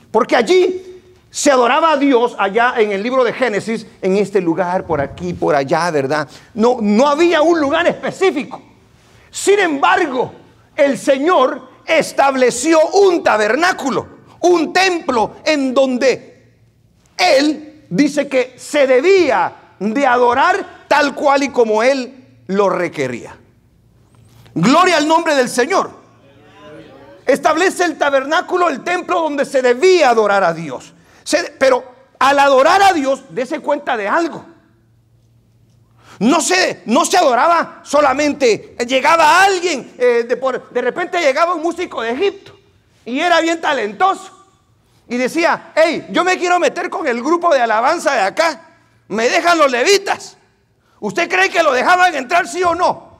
porque allí se adoraba a Dios, allá en el libro de Génesis, en este lugar, por aquí, por allá, ¿verdad? No había un lugar específico. Sin embargo, el Señor estableció un tabernáculo, un templo, en donde Él dice que se debía de adorar tal cual y como Él lo requería. Gloria al nombre del Señor. Establece el tabernáculo, el templo donde se debía adorar a Dios. Pero al adorar a Dios, dése cuenta de algo. No se adoraba solamente. Llegaba alguien, de repente llegaba un músico de Egipto y era bien talentoso y decía: hey, yo me quiero meter con el grupo de alabanza de acá, me dejan los levitas. ¿Usted cree que lo dejaban entrar, sí o no?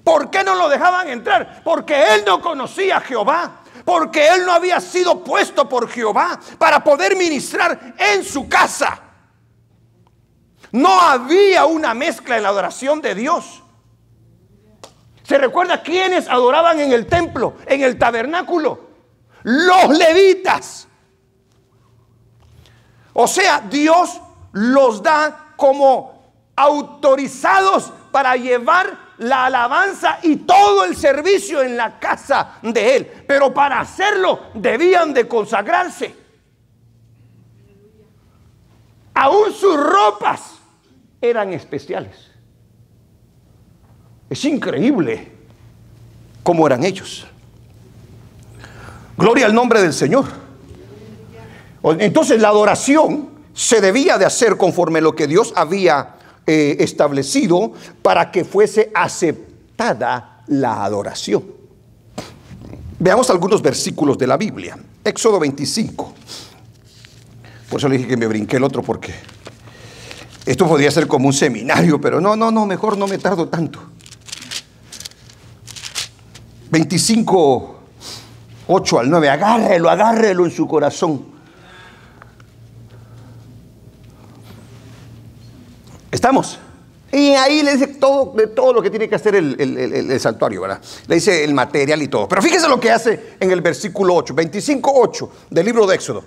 ¿Por qué no lo dejaban entrar? Porque él no conocía a Jehová, porque él no había sido puesto por Jehová para poder ministrar en su casa. No había una mezcla en la adoración de Dios. ¿Se recuerda quiénes adoraban en el templo, en el tabernáculo? Los levitas. O sea, Dios los da como autorizados para llevar la alabanza y todo el servicio en la casa de Él. Pero para hacerlo debían de consagrarse. Aún sus ropas eran especiales. Es increíble cómo eran ellos. Gloria al nombre del Señor. Entonces la adoración se debía de hacer conforme lo que Dios había establecido para que fuese aceptada la adoración. Veamos algunos versículos de la Biblia. Éxodo 25. Por eso le dije que me brinqué el otro, porque esto podría ser como un seminario, pero no, mejor no me tardo tanto. 25, 8 al 9. Agárrelo en su corazón. ¿Estamos? Y ahí le dice todo lo que tiene que hacer el santuario, ¿verdad? Le dice el material y todo. Pero fíjese lo que hace en el versículo 8, 25:8 del libro de Éxodo.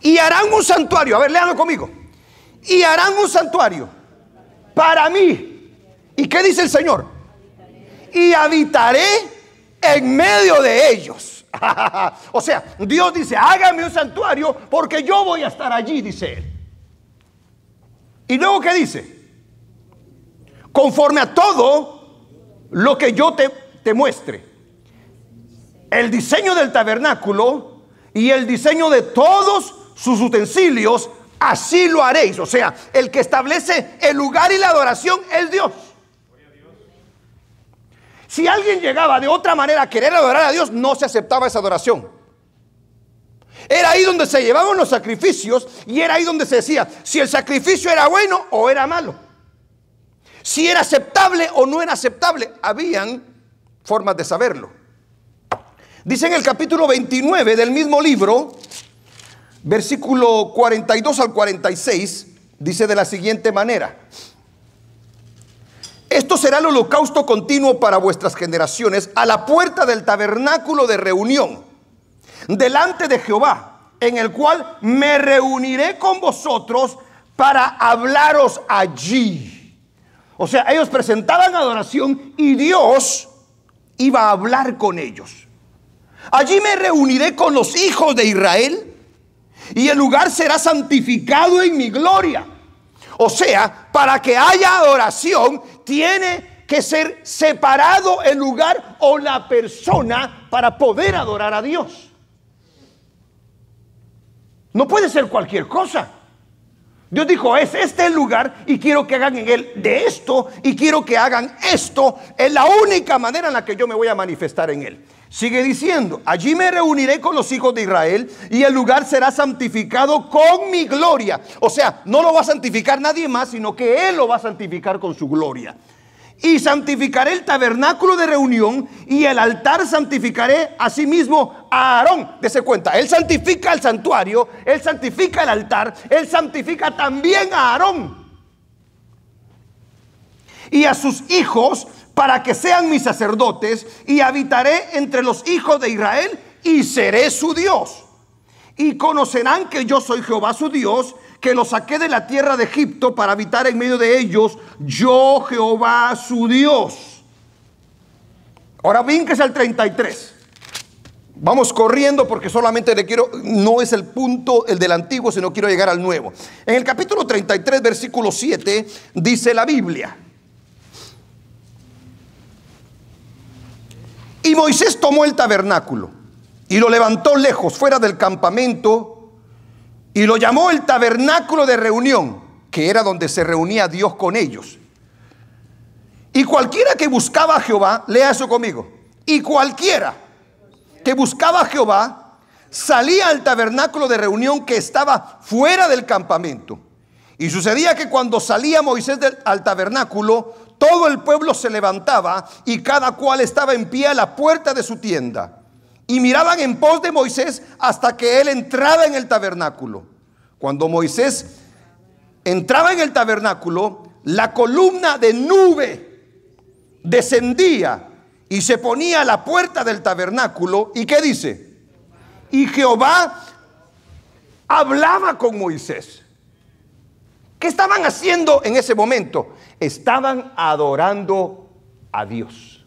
Y harán un santuario. A ver, léanlo conmigo. Y harán un santuario para mí. ¿Y qué dice el Señor? Y habitaré en medio de ellos. O sea, Dios dice: hágame un santuario porque yo voy a estar allí, dice Él. Y luego, ¿qué dice? Conforme a todo lo que yo te muestre. El diseño del tabernáculo y el diseño de todos sus utensilios, así lo haréis. O sea, el que establece el lugar y la adoración es Dios. Si alguien llegaba de otra manera a querer adorar a Dios, no se aceptaba esa adoración. Era ahí donde se llevaban los sacrificios y era ahí donde se decía si el sacrificio era bueno o era malo, si era aceptable o no era aceptable. Habían formas de saberlo. Dice en el capítulo 29 del mismo libro, versículo 42 al 46, dice de la siguiente manera: esto será el holocausto continuo para vuestras generaciones a la puerta del tabernáculo de reunión delante de Jehová, en el cual me reuniré con vosotros para hablaros allí. O sea, ellos presentaban adoración y Dios iba a hablar con ellos. Allí me reuniré con los hijos de Israel y el lugar será santificado en mi gloria. O sea, para que haya adoración tiene que ser separado el lugar o la persona para poder adorar a Dios. No puede ser cualquier cosa. Dios dijo: es este el lugar y quiero que hagan en él de esto y quiero que hagan esto. Es la única manera en la que yo me voy a manifestar en él. Sigue diciendo: allí me reuniré con los hijos de Israel y el lugar será santificado con mi gloria. O sea, no lo va a santificar nadie más, sino que Él lo va a santificar con su gloria. Y santificaré el tabernáculo de reunión y el altar santificaré asimismo a Aarón. Dese cuenta, él santifica el santuario, él santifica el altar, él santifica también a Aarón y a sus hijos para que sean mis sacerdotes, y habitaré entre los hijos de Israel y seré su Dios. Y conocerán que yo soy Jehová su Dios, que los saqué de la tierra de Egipto para habitar en medio de ellos, yo Jehová su Dios. Ahora brinques al 33. Vamos corriendo porque solamente le quiero, no es el punto el del antiguo, sino quiero llegar al nuevo. En el capítulo 33, versículo 7, dice la Biblia: y Moisés tomó el tabernáculo y lo levantó lejos, fuera del campamento, y lo llamó el tabernáculo de reunión, que era donde se reunía Dios con ellos. Y cualquiera que buscaba a Jehová, lea eso conmigo, y cualquiera que buscaba a Jehová salía al tabernáculo de reunión que estaba fuera del campamento. Y sucedía que cuando salía Moisés al tabernáculo, todo el pueblo se levantaba y cada cual estaba en pie a la puerta de su tienda. Y miraban en pos de Moisés hasta que él entraba en el tabernáculo. Cuando Moisés entraba en el tabernáculo, la columna de nube descendía y se ponía a la puerta del tabernáculo. ¿Y qué dice? Y Jehová hablaba con Moisés. ¿Qué estaban haciendo en ese momento? Estaban adorando a Dios.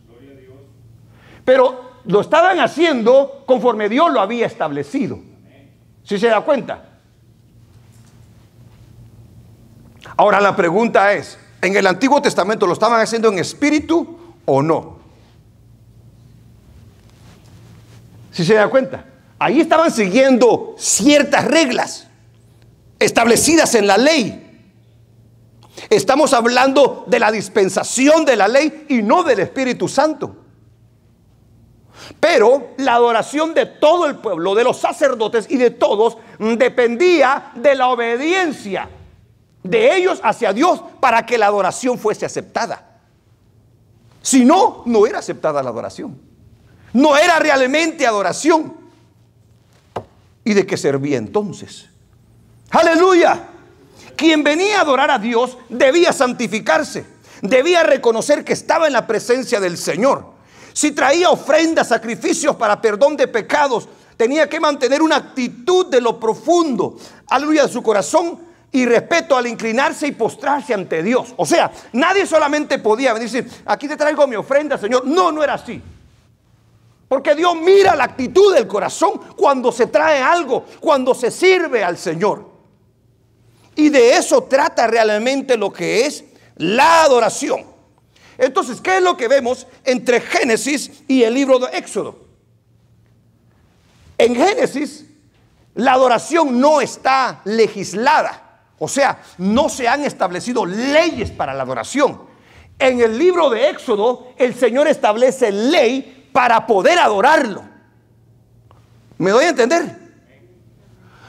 Pero lo estaban haciendo conforme Dios lo había establecido. ¿Sí se da cuenta? Ahora la pregunta es, ¿en el Antiguo Testamento lo estaban haciendo en espíritu o no? ¿Sí se da cuenta? Ahí estaban siguiendo ciertas reglas establecidas en la ley. Estamos hablando de la dispensación de la ley y no del Espíritu Santo. Pero la adoración de todo el pueblo, de los sacerdotes y de todos, dependía de la obediencia de ellos hacia Dios para que la adoración fuese aceptada. Si no, no era aceptada la adoración. No era realmente adoración. ¿Y de qué servía entonces? ¡Aleluya! Quien venía a adorar a Dios debía santificarse, debía reconocer que estaba en la presencia del Señor. Si traía ofrendas, sacrificios para perdón de pecados, tenía que mantener una actitud de lo profundo, aleluya, de su corazón, y respeto al inclinarse y postrarse ante Dios. O sea, nadie solamente podía venir y decir, aquí te traigo mi ofrenda, Señor. No, no era así. Porque Dios mira la actitud del corazón cuando se trae algo, cuando se sirve al Señor. Y de eso trata realmente lo que es la adoración. Entonces, ¿qué es lo que vemos entre Génesis y el libro de Éxodo? En Génesis, la adoración no está legislada. O sea, no se han establecido leyes para la adoración. En el libro de Éxodo, el Señor establece ley para poder adorarlo. ¿Me doy a entender?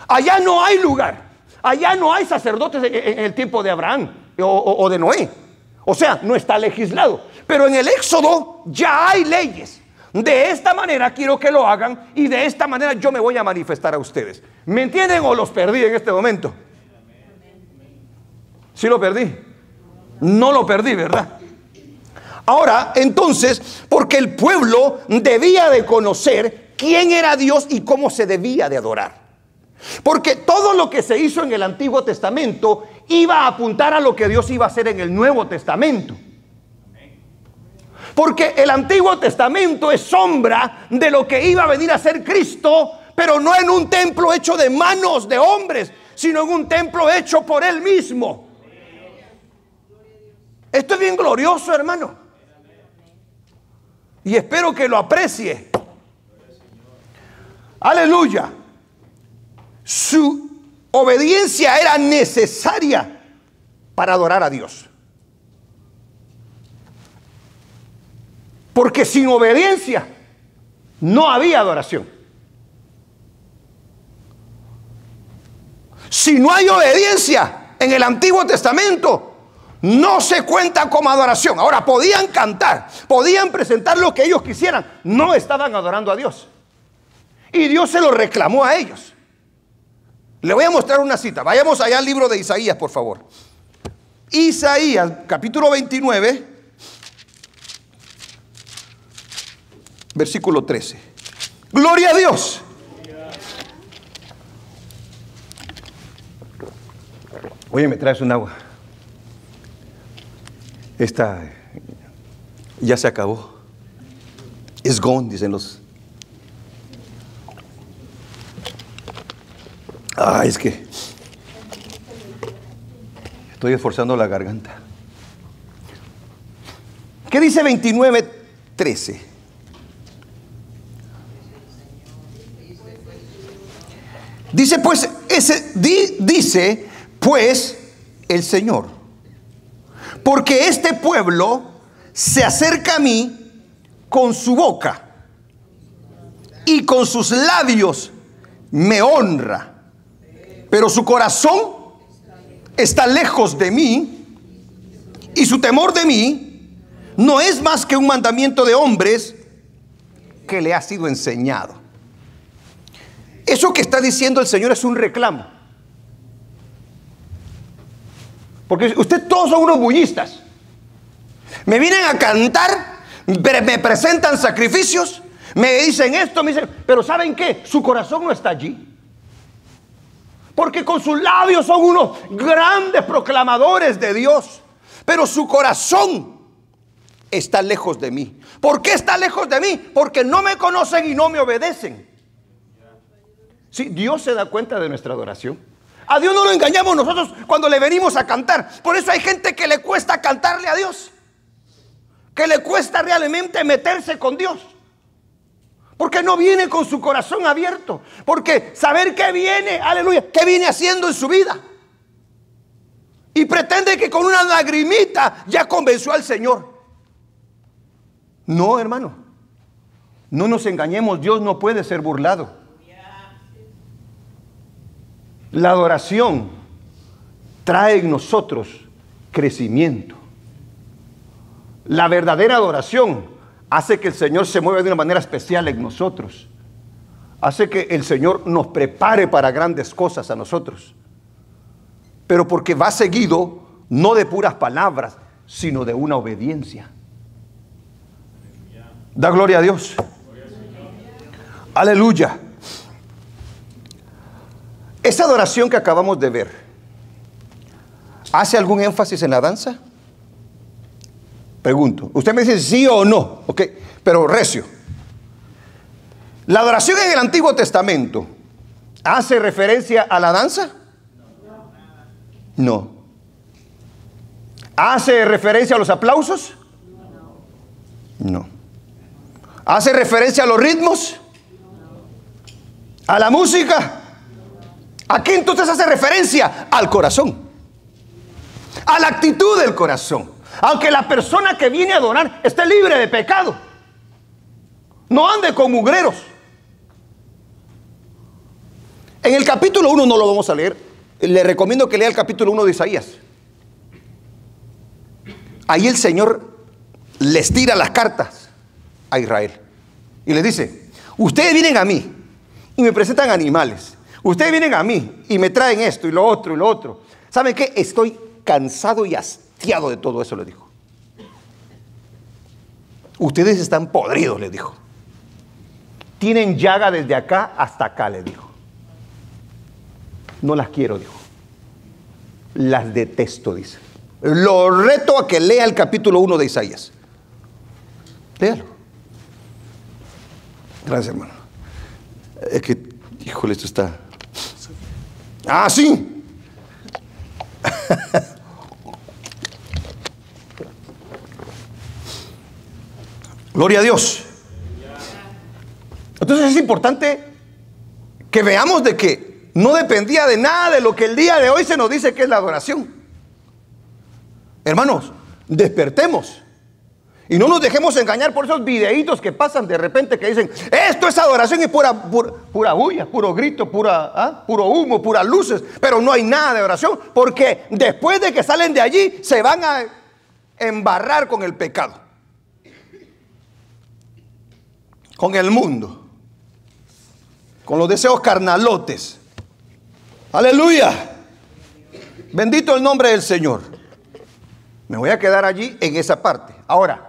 Allá no hay lugar. Allá no hay sacerdotes en el tiempo de Abraham o de Noé. O sea, no está legislado. Pero en el Éxodo ya hay leyes. De esta manera quiero que lo hagan y de esta manera yo me voy a manifestar a ustedes. ¿Me entienden o los perdí en este momento? ¿Sí lo perdí? No lo perdí, ¿verdad? Ahora, entonces, porque el pueblo debía de conocer quién era Dios y cómo se debía de adorar. Porque todo lo que se hizo en el Antiguo Testamento iba a apuntar a lo que Dios iba a hacer en el Nuevo Testamento. Porque el Antiguo Testamento es sombra de lo que iba a venir a ser Cristo, pero no en un templo hecho de manos de hombres, sino en un templo hecho por Él mismo. Esto es bien glorioso, hermano. Y espero que lo aprecie. Aleluya. Su obediencia era necesaria para adorar a Dios. Porque sin obediencia no había adoración. Si no hay obediencia en el Antiguo Testamento, no se cuenta como adoración. Ahora, podían cantar, podían presentar lo que ellos quisieran, no estaban adorando a Dios. Y Dios se lo reclamó a ellos. Le voy a mostrar una cita. Vayamos allá al libro de Isaías, por favor. Isaías, capítulo 29, versículo 13. Gloria a Dios. Oye, ¿me traes un agua? Esta ya se acabó. It's gone, dicen los. Es que estoy esforzando la garganta. ¿Qué dice 29:13? Dice pues el Señor, porque este pueblo se acerca a mí con su boca y con sus labios me honra, pero su corazón está lejos de mí y su temor de mí no es más que un mandamiento de hombres que le ha sido enseñado. Eso que está diciendo el Señor es un reclamo. Porque ustedes todos son unos bullistas. Me vienen a cantar, me presentan sacrificios, me dicen esto, me dicen, pero ¿saben qué? Su corazón no está allí. Porque con sus labios son unos grandes proclamadores de Dios, pero su corazón está lejos de mí. ¿Por qué está lejos de mí? Porque no me conocen y no me obedecen. Sí, Dios se da cuenta de nuestra adoración. A Dios no lo engañamos nosotros cuando le venimos a cantar. Por eso hay gente que le cuesta cantarle a Dios, que le cuesta realmente meterse con Dios, porque no viene con su corazón abierto. Porque saber qué viene, aleluya, qué viene haciendo en su vida, y pretende que con una lagrimita ya convenció al Señor. No, hermano, no nos engañemos. Dios no puede ser burlado. La adoración trae en nosotros crecimiento. La verdadera adoración hace que el Señor se mueva de una manera especial en nosotros. Hace que el Señor nos prepare para grandes cosas a nosotros. Pero porque va seguido, no de puras palabras, sino de una obediencia. Da gloria a Dios. Aleluya. Esa adoración que acabamos de ver, ¿hace algún énfasis en la danza? Pregunto. Usted me dice sí o no, ok, pero recio. ¿La adoración en el Antiguo Testamento hace referencia a la danza? No. ¿Hace referencia a los aplausos? No. ¿Hace referencia a los ritmos? ¿A la música? Aquí entonces hace referencia al corazón, a la actitud del corazón. Aunque la persona que viene a adorar esté libre de pecado, no ande con mugreros. En el capítulo 1 no lo vamos a leer. Le recomiendo que lea el capítulo 1 de Isaías. Ahí el Señor les tira las cartas a Israel y les dice: ustedes vienen a mí y me presentan animales. Ustedes vienen a mí y me traen esto y lo otro y lo otro. ¿Saben qué? Estoy cansado y hastiado de todo eso, les dijo. Ustedes están podridos, les dijo. Tienen llaga desde acá hasta acá, les dijo. No las quiero, dijo. Las detesto, dice. Lo reto a que lea el capítulo 1 de Isaías. Léalo. Gracias, hermano. Es que, híjole, esto está... sí. Gloria a Dios. Entonces es importante que veamos de que no dependía de nada de lo que el día de hoy se nos dice que es la adoración. Hermanos, despertemos Y no nos dejemos engañar por esos videitos que pasan de repente que dicen, esto es adoración y pura bulla, puro grito, puro humo, puras luces. Pero no hay nada de oración, porque después de que salen de allí se van a embarrar con el pecado, con el mundo, con los deseos carnalotes. Aleluya. Bendito el nombre del Señor. Me voy a quedar allí en esa parte. Ahora,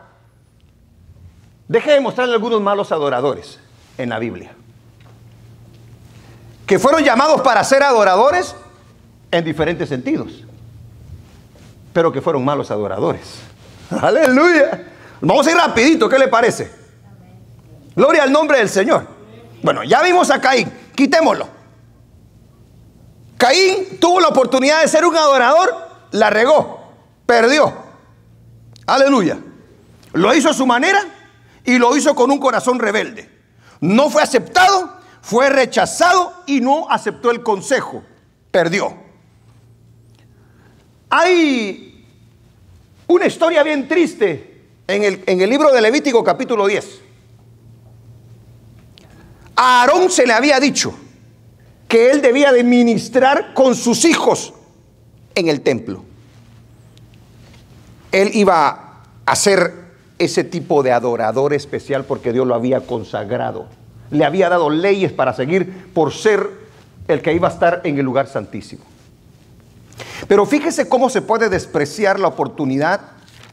deje de mostrarle algunos malos adoradores en la Biblia, que fueron llamados para ser adoradores en diferentes sentidos, pero que fueron malos adoradores. Aleluya. Vamos a ir rapidito, ¿qué le parece? Gloria al nombre del Señor. Bueno, ya vimos a Caín, quitémoslo. Caín tuvo la oportunidad de ser un adorador, la regó, perdió. Aleluya. Lo hizo a su manera y lo hizo con un corazón rebelde. No fue aceptado, fue rechazado y no aceptó el consejo. Perdió. Hay una historia bien triste en el libro de Levítico capítulo 10. A Aarón se le había dicho que él debía de ministrar con sus hijos en el templo. Él iba a ser ese tipo de adorador especial porque Dios lo había consagrado. Le había dado leyes para seguir por ser el que iba a estar en el lugar santísimo. Pero fíjese cómo se puede despreciar la oportunidad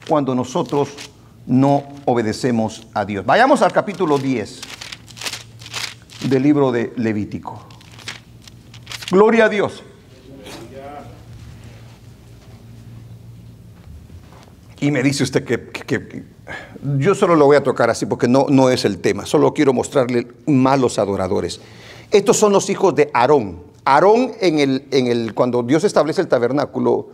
cuando nosotros no obedecemos a Dios. Vayamos al capítulo 10 del libro de Levítico. Gloria a Dios. Y me dice usted que yo solo lo voy a tocar así porque no es el tema. Solo quiero mostrarle malos adoradores. Estos son los hijos de Aarón. Aarón cuando Dios establece el tabernáculo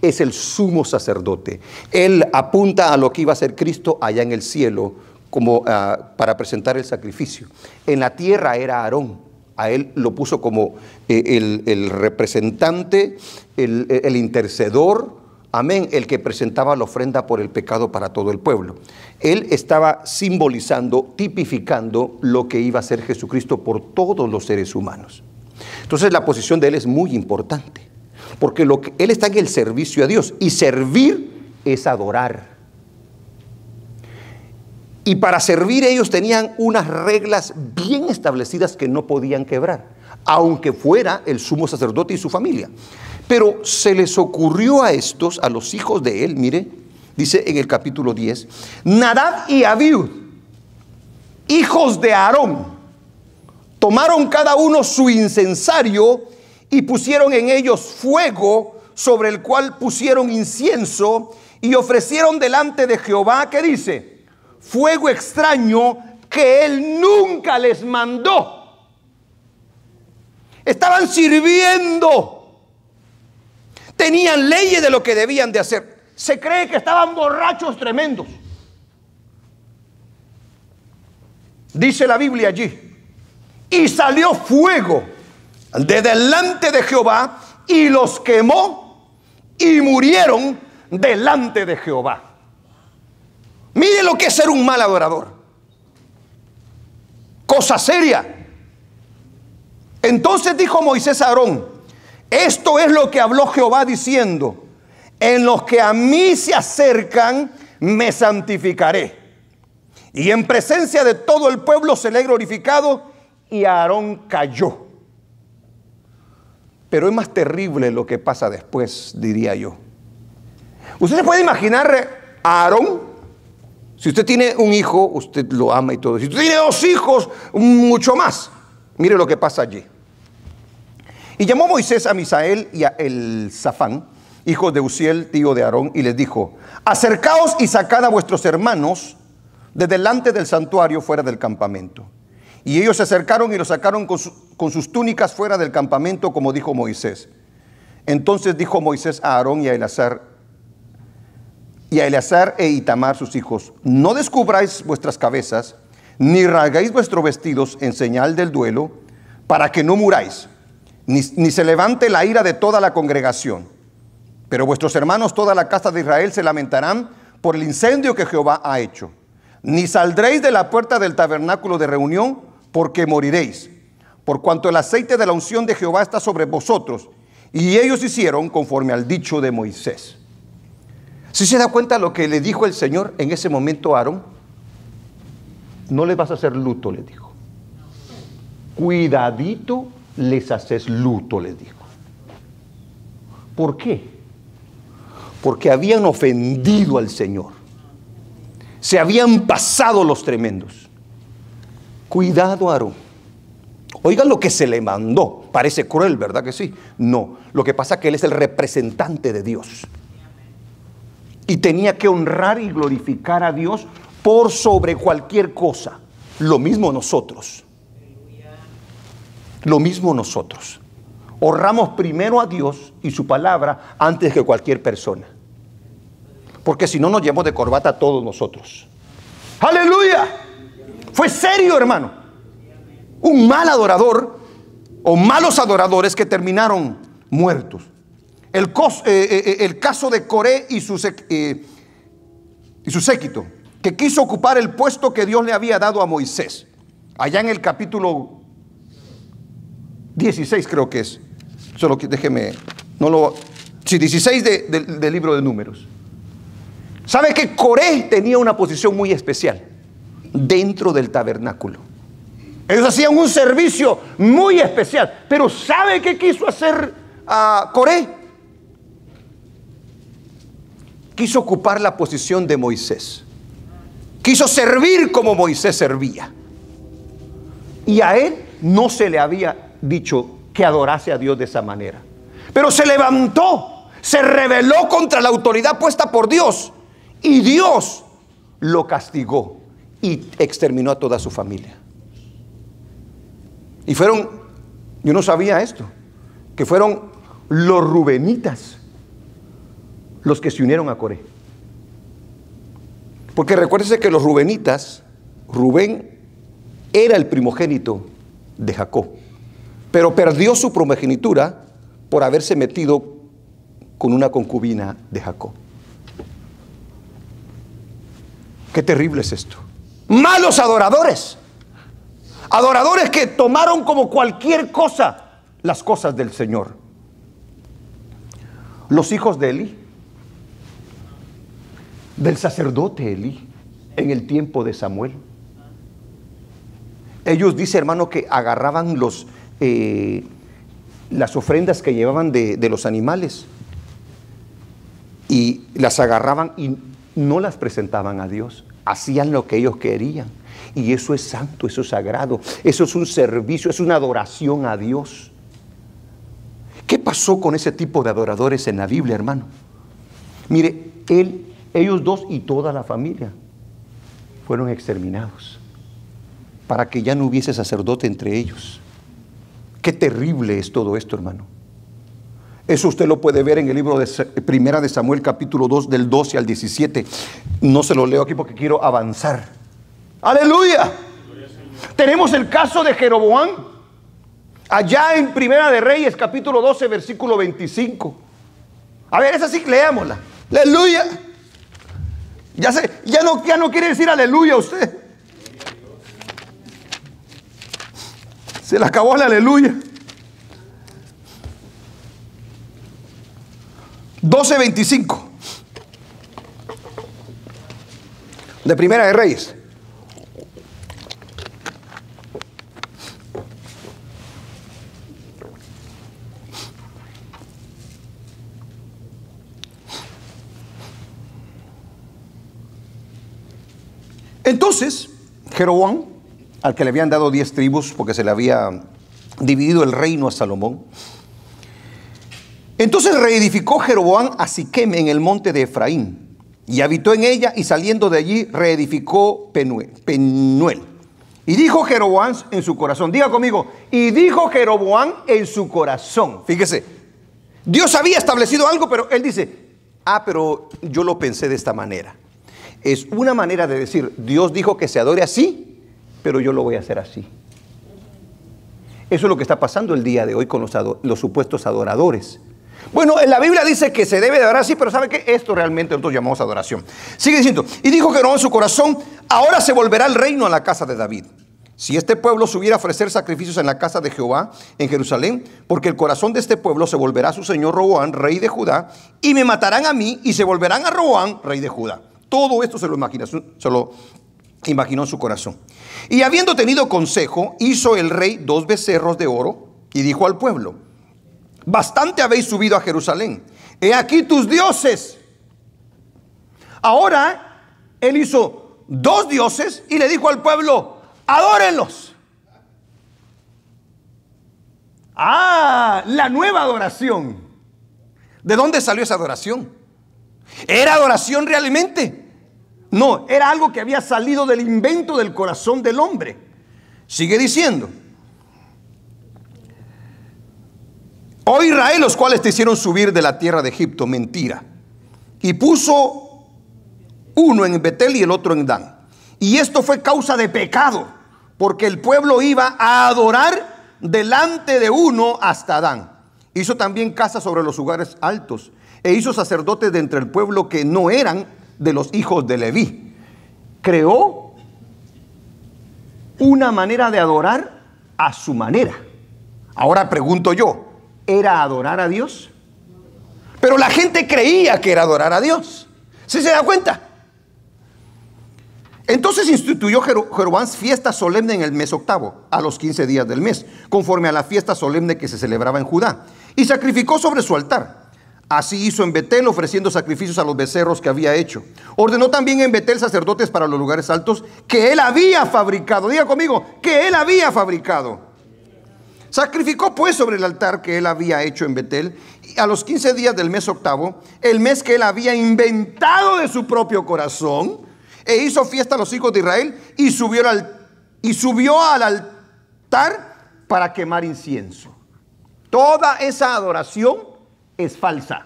es el sumo sacerdote. Él apunta a lo que iba a ser Cristo allá en el cielo como para presentar el sacrificio. En la tierra era Aarón. A él lo puso como el representante, el intercedor, amén, el que presentaba la ofrenda por el pecado para todo el pueblo. Él estaba simbolizando, tipificando lo que iba a ser Jesucristo por todos los seres humanos. Entonces la posición de él es muy importante, porque él está en el servicio a Dios, y servir es adorar. Y para servir ellos tenían unas reglas bien establecidas que no podían quebrar, aunque fuera el sumo sacerdote y su familia. Pero se les ocurrió a los hijos de él, mire, dice en el capítulo 10, Nadab y Abiud, hijos de Aarón, tomaron cada uno su incensario y pusieron en ellos fuego, sobre el cual pusieron incienso, y ofrecieron delante de Jehová, ¿qué dice? Fuego extraño que él nunca les mandó. Estaban sirviendo, tenían leyes de lo que debían de hacer. Se cree que estaban borrachos tremendos. Dice la Biblia allí, y salió fuego de delante de Jehová y los quemó y murieron delante de Jehová. Mire lo que es ser un mal adorador. Cosa seria. Entonces dijo Moisés a Aarón, esto es lo que habló Jehová diciendo, en los que a mí se acercan me santificaré. Y en presencia de todo el pueblo seré glorificado. Y Aarón cayó. Pero es más terrible lo que pasa después, diría yo. Usted se puede imaginar a Aarón. Si usted tiene un hijo, usted lo ama y todo. Si usted tiene 2 hijos, mucho más. Mire lo que pasa allí. Y llamó Moisés a Misael y a Elzafán, hijos de Uziel, tío de Aarón, y les dijo, acercaos y sacad a vuestros hermanos de delante del santuario fuera del campamento. Y ellos se acercaron y los sacaron con sus túnicas fuera del campamento, como dijo Moisés. Entonces dijo Moisés a Aarón y a Eleazar e Itamar sus hijos, no descubráis vuestras cabezas, ni rasgáis vuestros vestidos en señal del duelo, para que no muráis, ni se levante la ira de toda la congregación. Pero vuestros hermanos, toda la casa de Israel, se lamentarán por el incendio que Jehová ha hecho. Ni saldréis de la puerta del tabernáculo de reunión, porque moriréis, por cuanto el aceite de la unción de Jehová está sobre vosotros. Y ellos hicieron conforme al dicho de Moisés. ¿Sí se da cuenta lo que le dijo el Señor en ese momento a Aarón? No les vas a hacer luto, les dijo. Cuidadito les haces luto, les dijo. ¿Por qué? Porque habían ofendido al Señor. Se habían pasado los tremendos. Cuidado, Aarón. Oigan lo que se le mandó. Parece cruel, ¿verdad que sí? No. Lo que pasa es que él es el representante de Dios. Y tenía que honrar y glorificar a Dios por sobre cualquier cosa. Lo mismo nosotros. Lo mismo nosotros. Honramos primero a Dios y su palabra antes que cualquier persona. Porque si no nos llevamos de corbata a todos nosotros. ¡Aleluya! Fue serio, hermano. Un mal adorador o malos adoradores que terminaron muertos. El caso de Coré y su séquito, que quiso ocupar el puesto que Dios le había dado a Moisés. Allá en el capítulo 16 creo que es. Solo que déjeme, no lo... Sí, 16 del libro de Números. ¿Sabe que Coré tenía una posición muy especial dentro del tabernáculo? Ellos hacían un servicio muy especial. Pero ¿sabe qué quiso hacer Coré? Quiso ocupar la posición de Moisés. Quiso servir como Moisés servía. Y a él no se le había dicho que adorase a Dios de esa manera. Pero se levantó, se rebeló contra la autoridad puesta por Dios. Y Dios lo castigó y exterminó a toda su familia. Y fueron, yo no sabía esto, que fueron los rubenitas los que se unieron a Coré. Porque recuérdese que los rubenitas, Rubén era el primogénito de Jacob, pero perdió su primogenitura por haberse metido con una concubina de Jacob. Qué terrible es esto. Malos adoradores. Adoradores que tomaron como cualquier cosa las cosas del Señor. Los hijos de Elí, del sacerdote Elí, en el tiempo de Samuel. Ellos, dice hermano, que agarraban las ofrendas que llevaban de los animales y las agarraban y no las presentaban a Dios. Hacían lo que ellos querían. Y eso es santo, eso es sagrado. Eso es un servicio, es una adoración a Dios. ¿Qué pasó con ese tipo de adoradores en la Biblia, hermano? Mire, ellos dos y toda la familia fueron exterminados para que ya no hubiese sacerdote entre ellos. Qué terrible es todo esto, hermano. Eso usted lo puede ver en el libro de Primera de Samuel, capítulo 2, del 12 al 17. No se lo leo aquí porque quiero avanzar. ¡Aleluya! Tenemos el caso de Jeroboam, allá en Primera de Reyes, capítulo 12, versículo 25. A ver, esa sí, leámosla. ¡Aleluya! Ya no quiere decir aleluya usted. Se le acabó el aleluya. 12:25 de Primera de Reyes. Entonces, Jeroboam, al que le habían dado 10 tribus porque se le había dividido el reino a Salomón, entonces reedificó Jeroboam a Siquem en el monte de Efraín y habitó en ella, y saliendo de allí reedificó Penuel. Y dijo Jeroboam en su corazón, diga conmigo, y dijo Jeroboam en su corazón. Fíjese, Dios había establecido algo, pero él dice, pero yo lo pensé de esta manera. Es una manera de decir, Dios dijo que se adore así, pero yo lo voy a hacer así. Eso es lo que está pasando el día de hoy con los supuestos adoradores. Bueno, en la Biblia dice que se debe de adorar así, pero ¿sabe qué? Esto realmente nosotros llamamos adoración. Sigue diciendo, y dijo Jeroboam en su corazón, ahora se volverá el reino a la casa de David. Si este pueblo subiera a ofrecer sacrificios en la casa de Jehová en Jerusalén, porque el corazón de este pueblo se volverá a su señor Roboam, rey de Judá, y me matarán a mí y se volverán a Roboam, rey de Judá. Todo esto se lo imaginó en su corazón. Y habiendo tenido consejo, hizo el rey 2 becerros de oro y dijo al pueblo, bastante habéis subido a Jerusalén, he aquí tus dioses. Ahora él hizo 2 dioses y le dijo al pueblo, adórenlos. La nueva adoración. ¿De dónde salió esa adoración? ¿Era adoración realmente? No, era algo que había salido del invento del corazón del hombre. Sigue diciendo, oh Israel, los cuales te hicieron subir de la tierra de Egipto, mentira. Y puso uno en Betel y el otro en Dan. Y esto fue causa de pecado, porque el pueblo iba a adorar delante de uno hasta Dan. Hizo también casas sobre los lugares altos, e hizo sacerdotes de entre el pueblo que no eran de los hijos de Leví. Creó una manera de adorar a su manera. Ahora pregunto yo, ¿era adorar a Dios? Pero la gente creía que era adorar a Dios. ¿Sí se da cuenta? Entonces instituyó Jeroboam fiesta solemne en el mes octavo, a los 15 días del mes, conforme a la fiesta solemne que se celebraba en Judá, y sacrificó sobre su altar. Así hizo en Betel, ofreciendo sacrificios a los becerros que había hecho. Ordenó también en Betel sacerdotes para los lugares altos que él había fabricado. Diga conmigo, que él había fabricado. Sacrificó pues sobre el altar que él había hecho en Betel, a los 15 días del mes octavo, el mes que él había inventado de su propio corazón, e hizo fiesta a los hijos de Israel y subió al altar para quemar incienso. Toda esa adoración es falsa,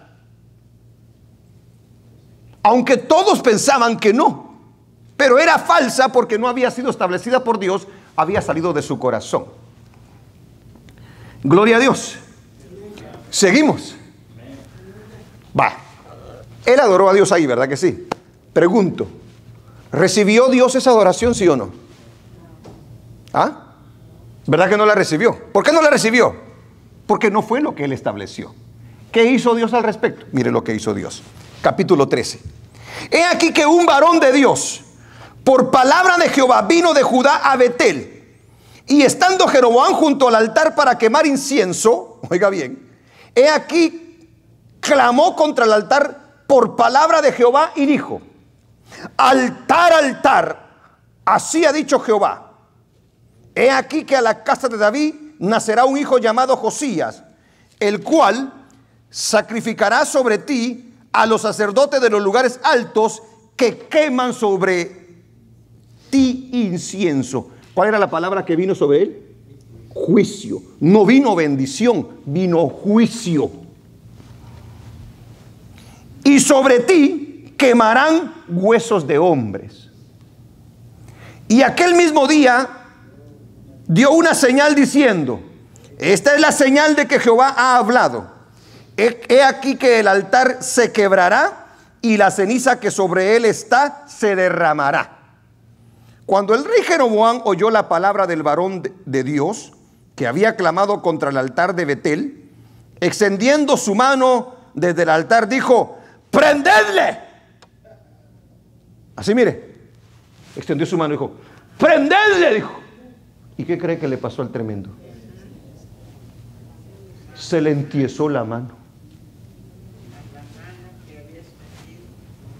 aunque todos pensaban que no, pero era falsa porque no había sido establecida por Dios, había salido de su corazón. Gloria a Dios. Seguimos. Él adoró a Dios ahí, ¿verdad que sí? Pregunto, ¿recibió Dios esa adoración, sí o no? ¿Verdad que no la recibió? ¿Por qué no la recibió? Porque no fue lo que él estableció. ¿Qué hizo Dios al respecto? Mire lo que hizo Dios. Capítulo 13. He aquí que un varón de Dios, por palabra de Jehová, vino de Judá a Betel. Y estando Jeroboam junto al altar para quemar incienso, oiga bien, he aquí clamó contra el altar por palabra de Jehová y dijo, altar, altar, así ha dicho Jehová, he aquí que a la casa de David nacerá un hijo llamado Josías, el cual sacrificará sobre ti a los sacerdotes de los lugares altos que queman sobre ti incienso. ¿Cuál era la palabra que vino sobre él? Juicio. No vino bendición, vino juicio. Y sobre ti quemarán huesos de hombres. Y aquel mismo día dio una señal diciendo, esta es la señal de que Jehová ha hablado. He aquí que el altar se quebrará y la ceniza que sobre él está se derramará. Cuando el rey Jeroboam oyó la palabra del varón de Dios que había clamado contra el altar de Betel, extendiendo su mano desde el altar dijo, ¡prendedle! Así mire, extendió su mano y dijo, ¡prendedle! Dijo. ¿Y qué cree que le pasó al tremendo? Se le entiesó la mano.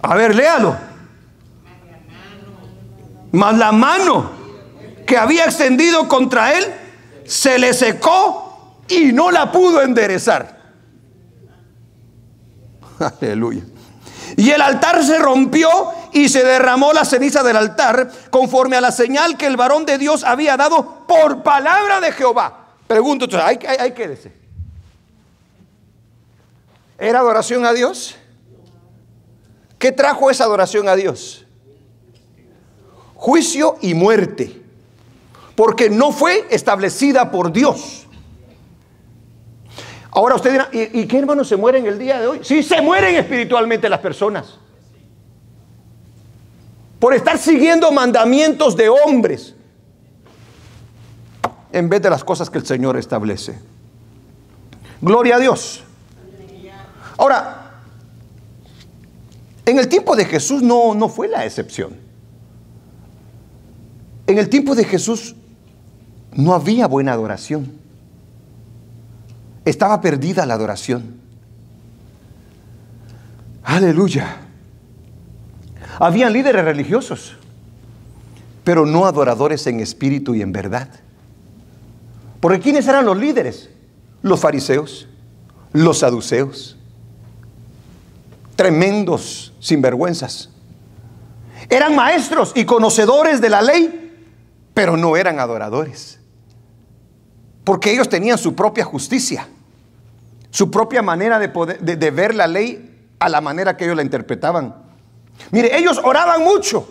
A ver, léalo. Mas la mano que había extendido contra él se le secó y no la pudo enderezar. Aleluya. Y el altar se rompió y se derramó la ceniza del altar conforme a la señal que el varón de Dios había dado por palabra de Jehová. Pregunto, ahí quédese. ¿Era adoración a Dios? ¿Qué trajo esa adoración a Dios? Juicio y muerte, porque no fue establecida por Dios. Ahora usted dirá, ¿y qué, hermano, se mueren el día de hoy? Sí, se mueren espiritualmente las personas. Por estar siguiendo mandamientos de hombres en vez de las cosas que el Señor establece. Gloria a Dios. Ahora, en el tiempo de Jesús no fue la excepción. En el tiempo de Jesús no había buena adoración. Estaba perdida la adoración. Aleluya. Habían líderes religiosos, pero no adoradores en espíritu y en verdad. Porque ¿quiénes eran los líderes? Los fariseos, los saduceos. Tremendos sinvergüenzas. Eran maestros y conocedores de la ley, pero no eran adoradores. Porque ellos tenían su propia justicia, su propia manera de ver la ley a la manera que ellos la interpretaban. Mire, ellos oraban mucho,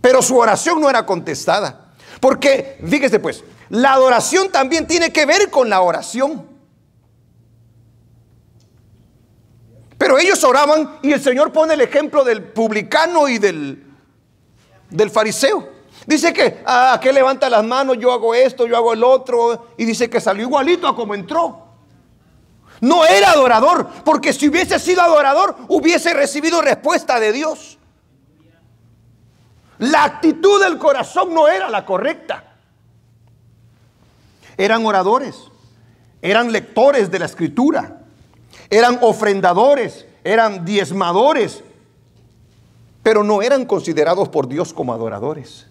pero su oración no era contestada. Porque, fíjese pues, la adoración también tiene que ver con la oración. Pero ellos oraban y el Señor pone el ejemplo del publicano y del fariseo. Dice que aquel levanta las manos, yo hago esto, yo hago el otro. Y dice que salió igualito a como entró. No era adorador, porque si hubiese sido adorador, hubiese recibido respuesta de Dios. La actitud del corazón no era la correcta. Eran oradores, eran lectores de la Escritura, eran ofrendadores, eran diezmadores, pero no eran considerados por Dios como adoradores.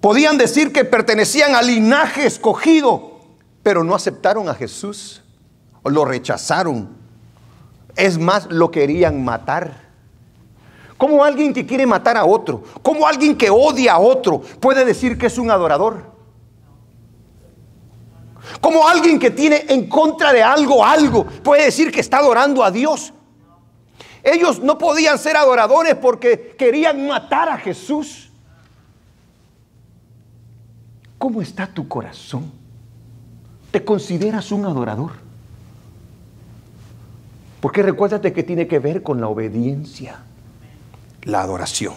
Podían decir que pertenecían al linaje escogido, pero no aceptaron a Jesús, o lo rechazaron. Es más, lo querían matar. ¿Cómo alguien que quiere matar a otro, cómo alguien que odia a otro puede decir que es un adorador? ¿Cómo alguien que tiene en contra de algo puede decir que está adorando a Dios? Ellos no podían ser adoradores porque querían matar a Jesús. ¿Cómo está tu corazón? ¿Te consideras un adorador? Porque recuérdate que tiene que ver con la obediencia, la adoración.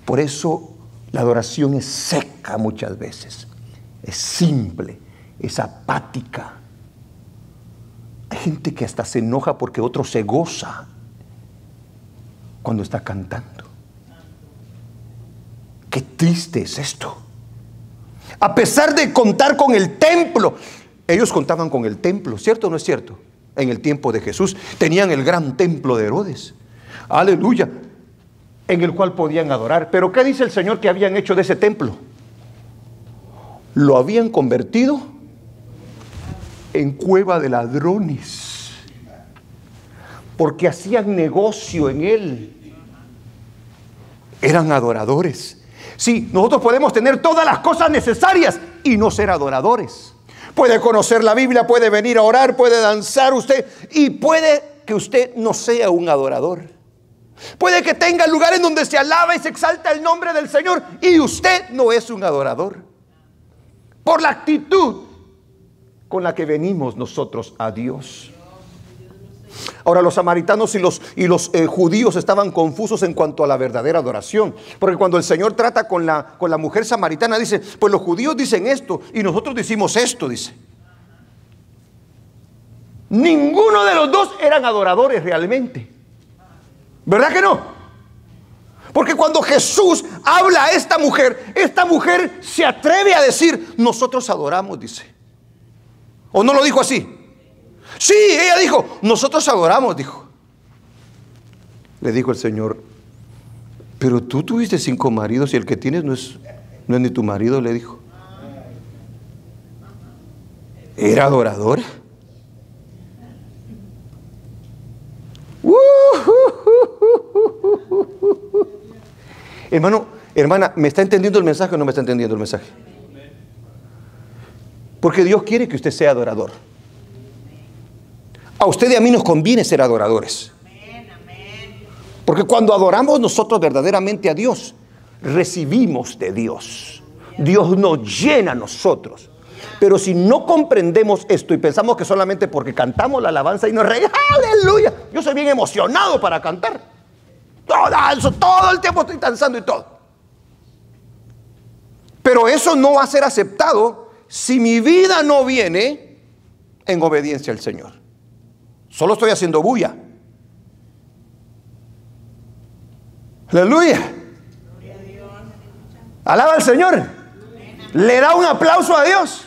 Por eso la adoración es seca muchas veces, es simple, es apática. Hay gente que hasta se enoja porque otro se goza cuando está cantando. Qué triste es esto. A pesar de contar con el templo, ellos contaban con el templo, ¿cierto o no es cierto? En el tiempo de Jesús tenían el gran templo de Herodes, aleluya, en el cual podían adorar. Pero ¿qué dice el Señor que habían hecho de ese templo? Lo habían convertido en cueva de ladrones, porque hacían negocio en él. Eran adoradores. Sí, nosotros podemos tener todas las cosas necesarias y no ser adoradores. Puede conocer la Biblia, puede venir a orar, puede danzar usted, y puede que usted no sea un adorador. Puede que tenga lugares donde se alaba y se exalta el nombre del Señor y usted no es un adorador. Por la actitud con la que venimos nosotros a Dios. Ahora, los samaritanos y los judíos estaban confusos en cuanto a la verdadera adoración. Porque cuando el Señor trata con la mujer samaritana, dice, pues los judíos dicen esto y nosotros decimos esto, dice. Ninguno de los dos eran adoradores realmente. ¿Verdad que no? Porque cuando Jesús habla a esta mujer se atreve a decir, nosotros adoramos, dice. ¿O no lo dijo así? Sí, ella dijo, nosotros adoramos, dijo. Le dijo el Señor, pero tú tuviste 5 maridos y el que tienes no es ni tu marido, le dijo. ¿Era adoradora? Hermano, hermana, ¿me está entendiendo el mensaje o no me está entendiendo el mensaje? Porque Dios quiere que usted sea adorador. A usted y a mí nos conviene ser adoradores. Porque cuando adoramos nosotros verdaderamente a Dios, recibimos de Dios. Dios nos llena a nosotros. Pero si no comprendemos esto y pensamos que solamente porque cantamos la alabanza y nos reímos, aleluya, yo soy bien emocionado para cantar. Todo el tiempo estoy danzando y todo. Pero eso no va a ser aceptado si mi vida no viene en obediencia al Señor. Solo estoy haciendo bulla. Aleluya. Alaba al Señor. Le da un aplauso a Dios.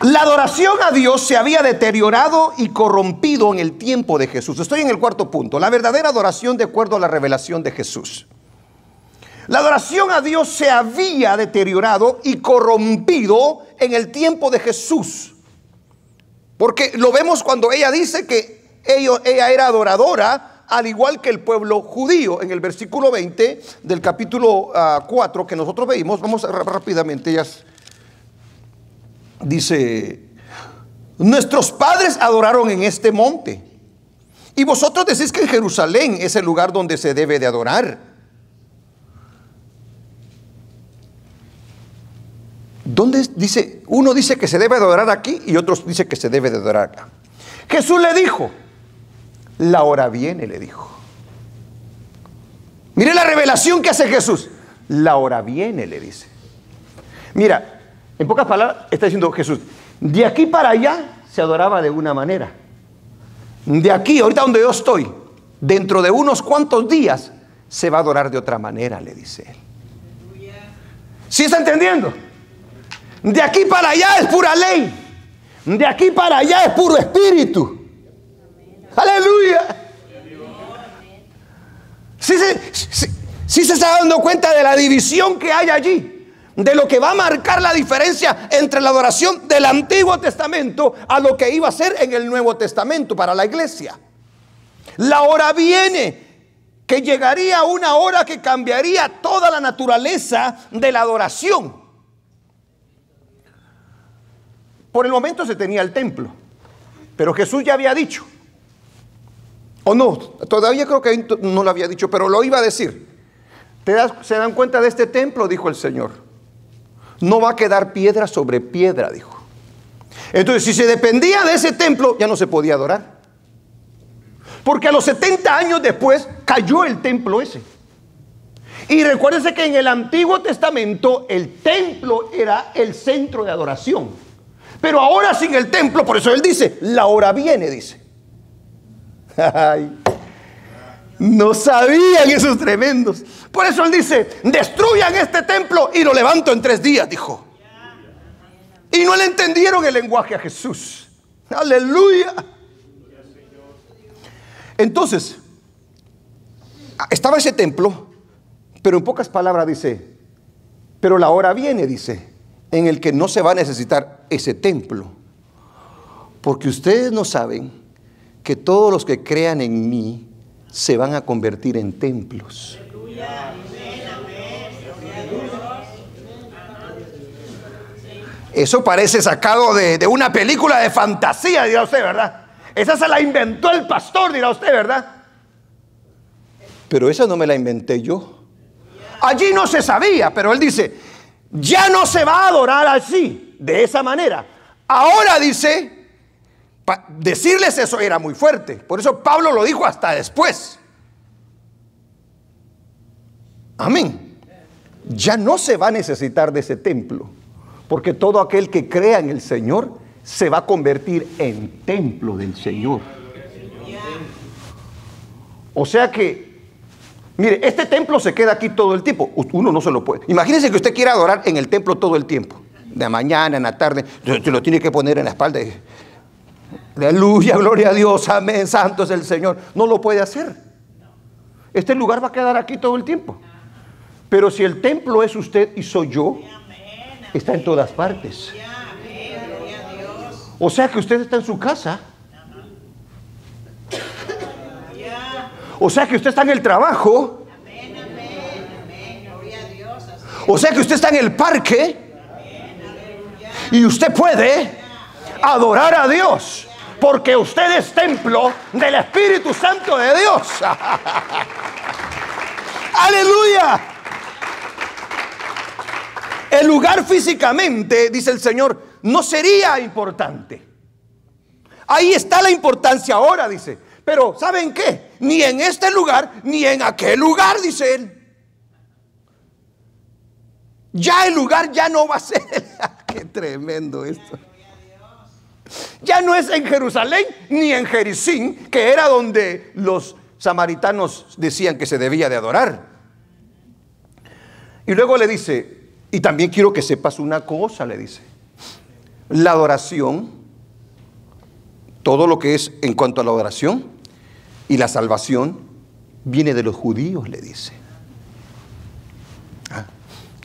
La adoración a Dios se había deteriorado y corrompido en el tiempo de Jesús. Estoy en el cuarto punto. La verdadera adoración de acuerdo a la revelación de Jesús. La adoración a Dios se había deteriorado y corrompido en el tiempo de Jesús. Porque lo vemos cuando ella dice que ella era adoradora, al igual que el pueblo judío. En el versículo 20 del capítulo 4 que nosotros veímos, vamos rápidamente, ellas dice: nuestros padres adoraron en este monte, y vosotros decís que en Jerusalén es el lugar donde se debe de adorar. ¿Dónde dice? Uno dice que se debe de adorar aquí y otros dice que se debe de adorar acá. Jesús le dijo: la hora viene, le dijo. Mire la revelación que hace Jesús. La hora viene, le dice. Mira, en pocas palabras está diciendo Jesús: de aquí para allá se adoraba de una manera. De aquí, ahorita donde yo estoy, dentro de unos cuantos días se va a adorar de otra manera, le dice él. ¿Sí está entendiendo? De aquí para allá es pura ley. De aquí para allá es puro espíritu. Aleluya. Sí se está dando cuenta de la división que hay allí, de lo que va a marcar la diferencia entre la adoración del Antiguo Testamento a lo que iba a ser en el Nuevo Testamento para la iglesia. La hora viene, que llegaría una hora que cambiaría toda la naturaleza de la adoración. Por el momento se tenía el templo, pero Jesús ya había dicho, o no, todavía creo que no lo había dicho, pero lo iba a decir. ¿Se dan cuenta de este templo? Dijo el Señor. No va a quedar piedra sobre piedra, dijo. Entonces, si se dependía de ese templo, ya no se podía adorar. Porque a los 70 años después cayó el templo ese. Y recuérdense que en el Antiguo Testamento el templo era el centro de adoración. Pero ahora sin el templo, por eso él dice, la hora viene, dice. Ay, no sabían esos tremendos. Por eso él dice, destruyan este templo y lo levanto en 3 días, dijo. Y no le entendieron el lenguaje a Jesús. Aleluya. Entonces, estaba ese templo, pero en pocas palabras dice, pero la hora viene, dice, en el que no se va a necesitar ese templo. Porque ustedes no saben que todos los que crean en mí se van a convertir en templos. Eso parece sacado de una película de fantasía, dirá usted, ¿verdad? Esa se la inventó el pastor, dirá usted, ¿verdad? Pero esa no me la inventé yo. Allí no se sabía, pero él dice, ya no se va a adorar así, de esa manera. Ahora dice, decirles eso era muy fuerte. Por eso Pablo lo dijo hasta después. Amén. Ya no se va a necesitar de ese templo, porque todo aquel que crea en el Señor se va a convertir en templo del Señor. O sea que, mire, este templo se queda aquí todo el tiempo. Uno no se lo puede. Imagínense que usted quiera adorar en el templo todo el tiempo. De mañana, en la tarde, se lo tiene que poner en la espalda. Aleluya, gloria a Dios, amén, santo es el Señor. No lo puede hacer. Este lugar va a quedar aquí todo el tiempo. Pero si el templo es usted y soy yo, está en todas partes. O sea que usted está en su casa. O sea que usted está en el trabajo. O sea que usted está en el parque. Y usted puede adorar a Dios, porque usted es templo del Espíritu Santo de Dios. ¡Aleluya! El lugar físicamente, dice el Señor, no sería importante. Ahí está la importancia ahora, dice. Pero ¿saben qué? Ni en este lugar, ni en aquel lugar, dice Él. Ya el lugar ya no va a ser. Qué tremendo esto. Ya no es en Jerusalén ni en Jericín, que era donde los samaritanos decían que se debía de adorar. Y luego le dice, y también quiero que sepas una cosa, le dice. La adoración, todo lo que es en cuanto a la adoración y la salvación, viene de los judíos, le dice.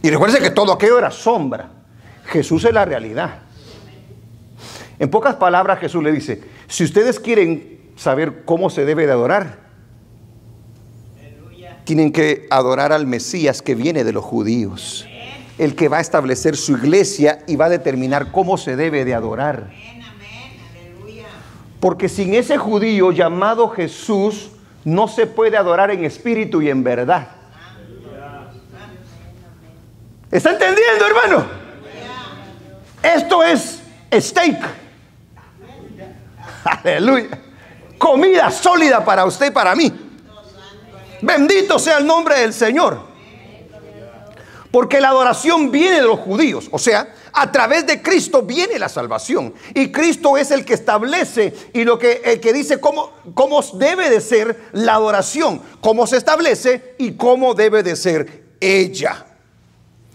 Y recuerden que todo aquello era sombra. Jesús es la realidad. En pocas palabras, Jesús le dice, si ustedes quieren saber cómo se debe de adorar, tienen que adorar al Mesías que viene de los judíos. El que va a establecer su iglesia y va a determinar cómo se debe de adorar. Porque sin ese judío llamado Jesús, no se puede adorar en espíritu y en verdad. ¿Está entendiendo, hermano? Esto es steak. Aleluya. Comida sólida para usted y para mí. Bendito sea el nombre del Señor. Porque la adoración viene de los judíos. O sea, a través de Cristo viene la salvación. Y Cristo es el que establece y el que dice cómo debe de ser la adoración. Cómo se establece y cómo debe de ser ella.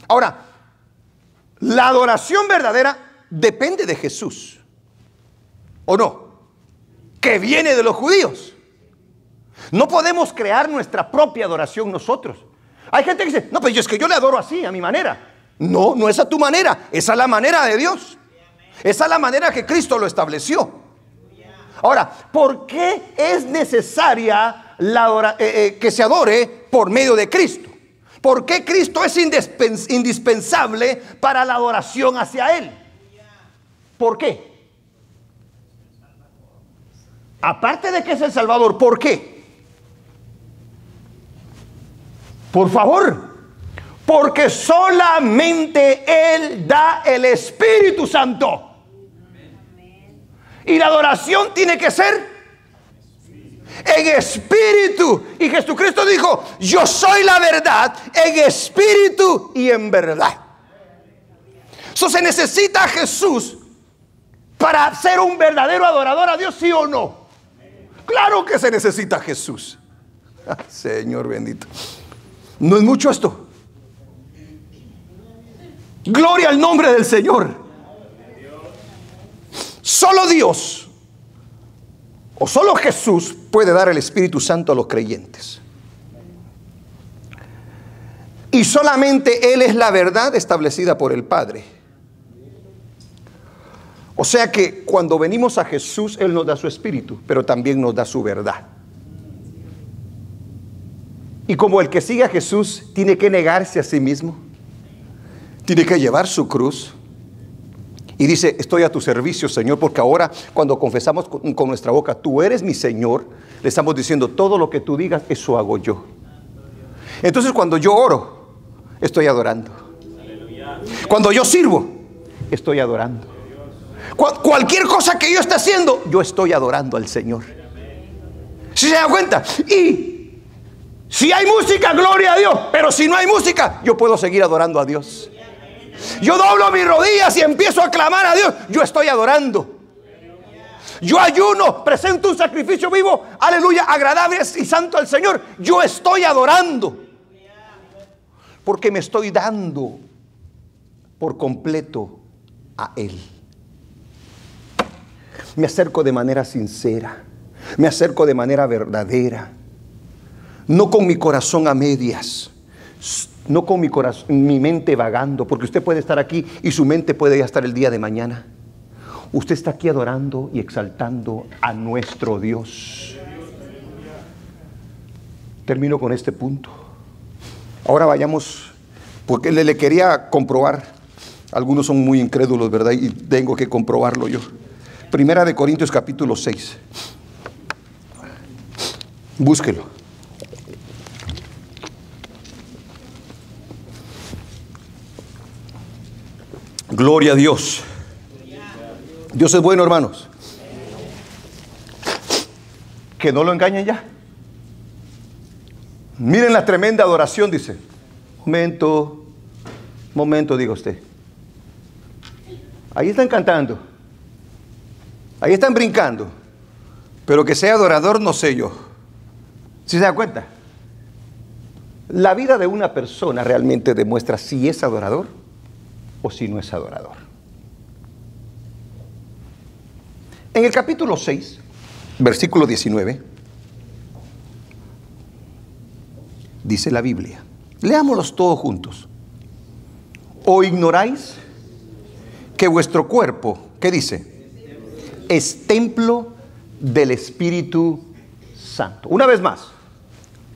Ahora, la adoración verdadera depende de Jesús, ¿o no? Que viene de los judíos. No podemos crear nuestra propia adoración nosotros. Hay gente que dice, no, pues es que yo le adoro así, a mi manera. No, no es a tu manera, esa es la manera de Dios. Esa es la manera que Cristo lo estableció. Ahora, ¿por qué es necesaria que se adore por medio de Cristo? ¿Por qué Cristo es indispensable para la adoración hacia Él? ¿Por qué? Aparte de que es el Salvador, ¿por qué? Por favor, porque solamente Él da el Espíritu Santo. Y la adoración tiene que ser en espíritu. Y Jesucristo dijo, yo soy la verdad en espíritu y en verdad. Eso se necesita a Jesús para ser un verdadero adorador a Dios, ¿sí o no? Claro que se necesita a Jesús. Señor bendito. No es mucho esto. Gloria al nombre del Señor. Solo Dios o solo Jesús puede dar el Espíritu Santo a los creyentes. Y solamente Él es la verdad establecida por el Padre. O sea que cuando venimos a Jesús, Él nos da su Espíritu, pero también nos da su verdad. Y como el que sigue a Jesús tiene que negarse a sí mismo, tiene que llevar su cruz. Y dice, estoy a tu servicio, Señor, porque ahora cuando confesamos con nuestra boca, tú eres mi Señor, le estamos diciendo, todo lo que tú digas, eso hago yo. Entonces cuando yo oro, estoy adorando. Cuando yo sirvo, estoy adorando. Cualquier cosa que yo esté haciendo, yo estoy adorando al Señor. ¿Sí se dan cuenta? Y si hay música, gloria a Dios. Pero si no hay música, yo puedo seguir adorando a Dios. Yo doblo mis rodillas y empiezo a clamar a Dios. Yo estoy adorando. Yo ayuno, presento un sacrificio vivo, aleluya, agradable y santo al Señor. Yo estoy adorando. Porque me estoy dando por completo a Él. Me acerco de manera sincera. Me acerco de manera verdadera. No con mi corazón a medias. No con mi mente vagando, porque usted puede estar aquí y su mente puede ya estar el día de mañana. Usted está aquí adorando y exaltando a nuestro Dios. Termino con este punto. Ahora vayamos, porque le quería comprobar. Algunos son muy incrédulos, ¿verdad? Y tengo que comprobarlo yo. Primera de Corintios capítulo 6. Búsquelo. Gloria a Dios. Dios es bueno, hermanos. Que no lo engañen ya. Miren la tremenda adoración, dice. Momento, diga usted. Ahí están cantando. Ahí están brincando. Pero que sea adorador, no sé yo. ¿Sí se da cuenta? La vida de una persona realmente demuestra si es adorador o si no es adorador. En el capítulo 6, versículo 19, dice la Biblia. Leámoslos todos juntos. ¿O ignoráis que vuestro cuerpo, qué dice? Es templo del Espíritu Santo. Una vez más,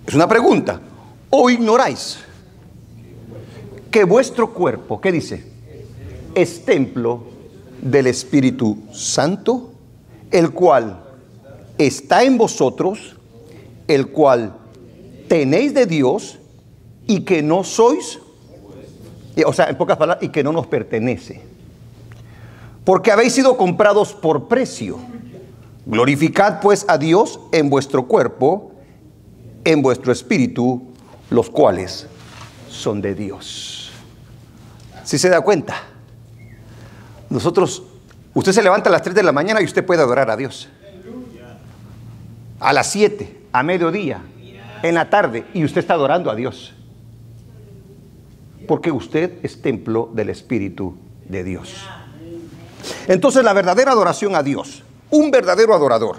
es una pregunta. ¿O ignoráis que vuestro cuerpo, qué dice? Es templo del Espíritu Santo, el cual está en vosotros, el cual tenéis de Dios y que no sois, o sea, en pocas palabras, y que no nos pertenece. Porque habéis sido comprados por precio. Glorificad pues a Dios en vuestro cuerpo, en vuestro espíritu, los cuales son de Dios. ¿Sí se da cuenta? Nosotros, usted se levanta a las 3 de la mañana y usted puede adorar a Dios. A las 7, a mediodía, en la tarde, y usted está adorando a Dios. Porque usted es templo del Espíritu de Dios. Entonces la verdadera adoración a Dios, un verdadero adorador,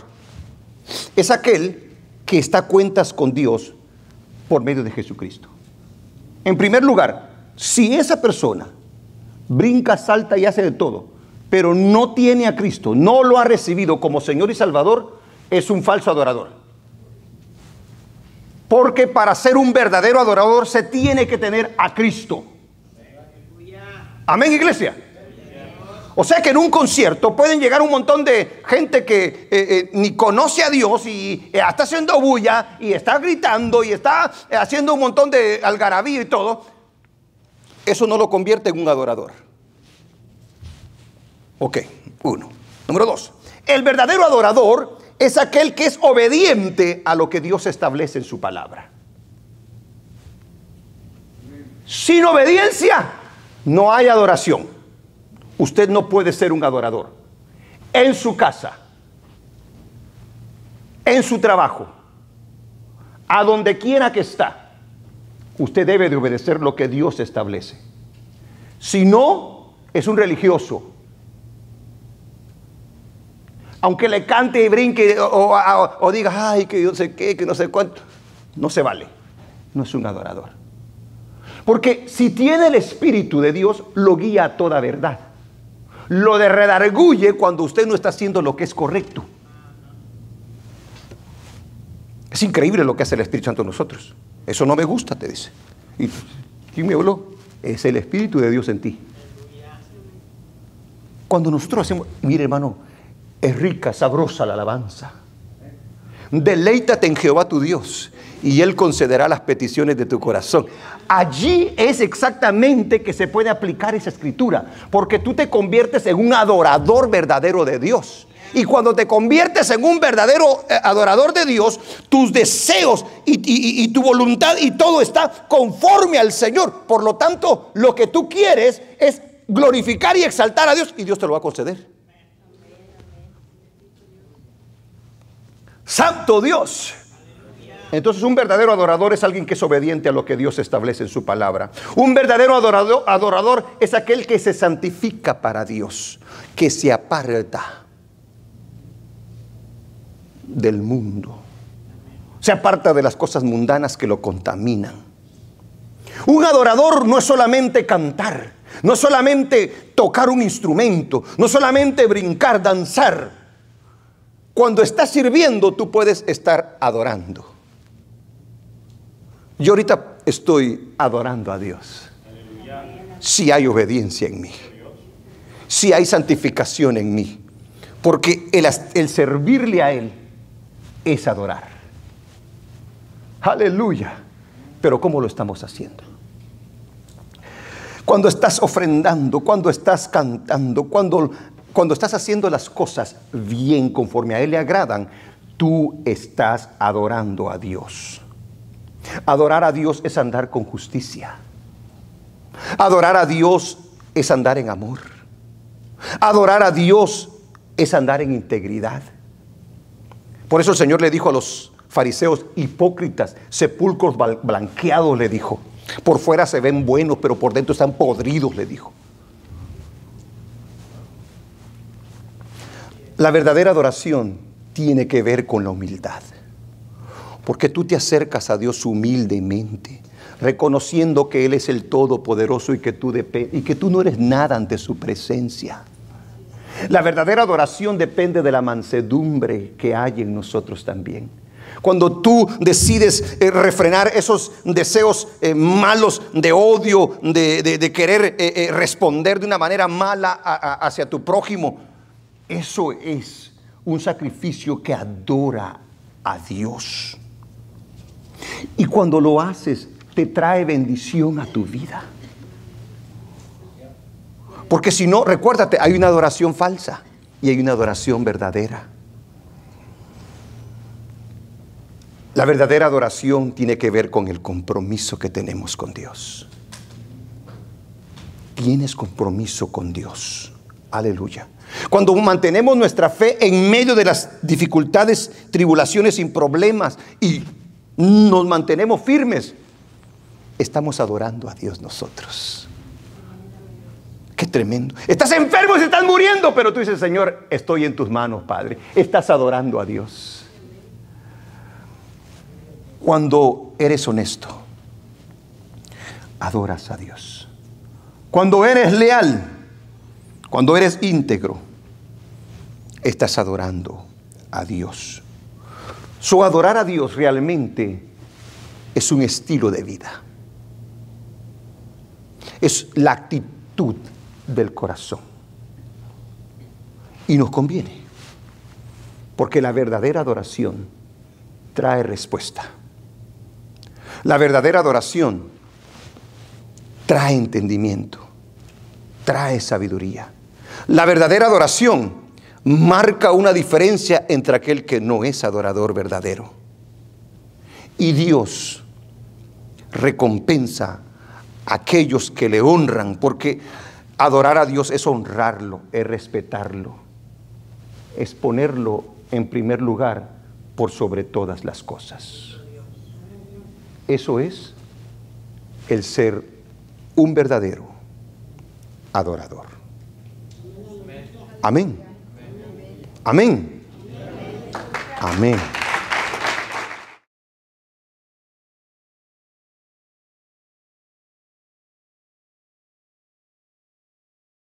es aquel que está a cuentas con Dios por medio de Jesucristo. En primer lugar, si esa persona brinca, salta y hace de todo, pero no tiene a Cristo, no lo ha recibido como Señor y Salvador, es un falso adorador. Porque para ser un verdadero adorador se tiene que tener a Cristo. Amén, iglesia. O sea que en un concierto pueden llegar un montón de gente que ni conoce a Dios y está haciendo bulla y está gritando y está haciendo un montón de algarabía y todo. Eso no lo convierte en un adorador. Ok, uno. Número 2. El verdadero adorador es aquel que es obediente a lo que Dios establece en su palabra. Sin obediencia no hay adoración. Usted no puede ser un adorador. En su casa, en su trabajo, a donde quiera que está, usted debe de obedecer lo que Dios establece. Si no, es un religioso. Aunque le cante y brinque o diga, ay, que yo sé qué, que no sé cuánto, no se vale. No es un adorador. Porque si tiene el Espíritu de Dios, lo guía a toda verdad. Lo de redarguye cuando usted no está haciendo lo que es correcto. Es increíble lo que hace el Espíritu Santo en nosotros. Eso no me gusta, te dice. ¿Y quién me habló? Es el Espíritu de Dios en ti. Cuando nosotros hacemos, mire hermano, es rica, sabrosa la alabanza. Deleítate en Jehová tu Dios y Él concederá las peticiones de tu corazón. Allí es exactamente que se puede aplicar esa escritura, porque tú te conviertes en un adorador verdadero de Dios. Y cuando te conviertes en un verdadero adorador de Dios, tus deseos y tu voluntad y todo está conforme al Señor. Por lo tanto, lo que tú quieres es glorificar y exaltar a Dios, y Dios te lo va a conceder. Santo Dios. Entonces un verdadero adorador es alguien que es obediente a lo que Dios establece en su palabra. Un verdadero adorador es aquel que se santifica para Dios, que se aparta del mundo, se aparta de las cosas mundanas que lo contaminan. Un adorador no es solamente cantar, no es solamente tocar un instrumento, no es solamente brincar, danzar. Cuando estás sirviendo, tú puedes estar adorando. Yo ahorita estoy adorando a Dios. Si hay obediencia en mí, si hay santificación en mí, porque el servirle a Él es adorar. Aleluya. Pero ¿cómo lo estamos haciendo? Cuando estás ofrendando, cuando estás cantando, cuando estás haciendo las cosas bien conforme a Él le agradan, tú estás adorando a Dios. Adorar a Dios es andar con justicia. Adorar a Dios es andar en amor. Adorar a Dios es andar en integridad. Por eso el Señor le dijo a los fariseos: hipócritas, sepulcros blanqueados, le dijo. Por fuera se ven buenos, pero por dentro están podridos, le dijo. La verdadera adoración tiene que ver con la humildad. Porque tú te acercas a Dios humildemente, reconociendo que Él es el Todopoderoso y que tú no eres nada ante su presencia. La verdadera adoración depende de la mansedumbre que hay en nosotros también. Cuando tú decides refrenar esos deseos malos de odio, de querer responder de una manera mala hacia tu prójimo, eso es un sacrificio que adora a Dios. Y cuando lo haces, te trae bendición a tu vida. Porque si no, recuérdate, hay una adoración falsa y hay una adoración verdadera. La verdadera adoración tiene que ver con el compromiso que tenemos con Dios. Tienes compromiso con Dios. Aleluya. Cuando mantenemos nuestra fe en medio de las dificultades, tribulaciones, sin problemas, y nos mantenemos firmes, estamos adorando a Dios nosotros. Qué tremendo. Estás enfermo y se estás muriendo, pero tú dices: Señor, estoy en tus manos, Padre. Estás adorando a Dios. Cuando eres honesto, adoras a Dios. Cuando eres leal, cuando eres íntegro, estás adorando a Dios. Adorar a Dios realmente es un estilo de vida. Es la actitud del corazón. Y nos conviene, porque la verdadera adoración trae respuesta. La verdadera adoración trae entendimiento, trae sabiduría. La verdadera adoración marca una diferencia entre aquel que no es adorador verdadero. Y Dios recompensa a aquellos que le honran, porque adorar a Dios es honrarlo, es respetarlo, es ponerlo en primer lugar por sobre todas las cosas. Eso es el ser un verdadero adorador. Amén. Amén. Amén.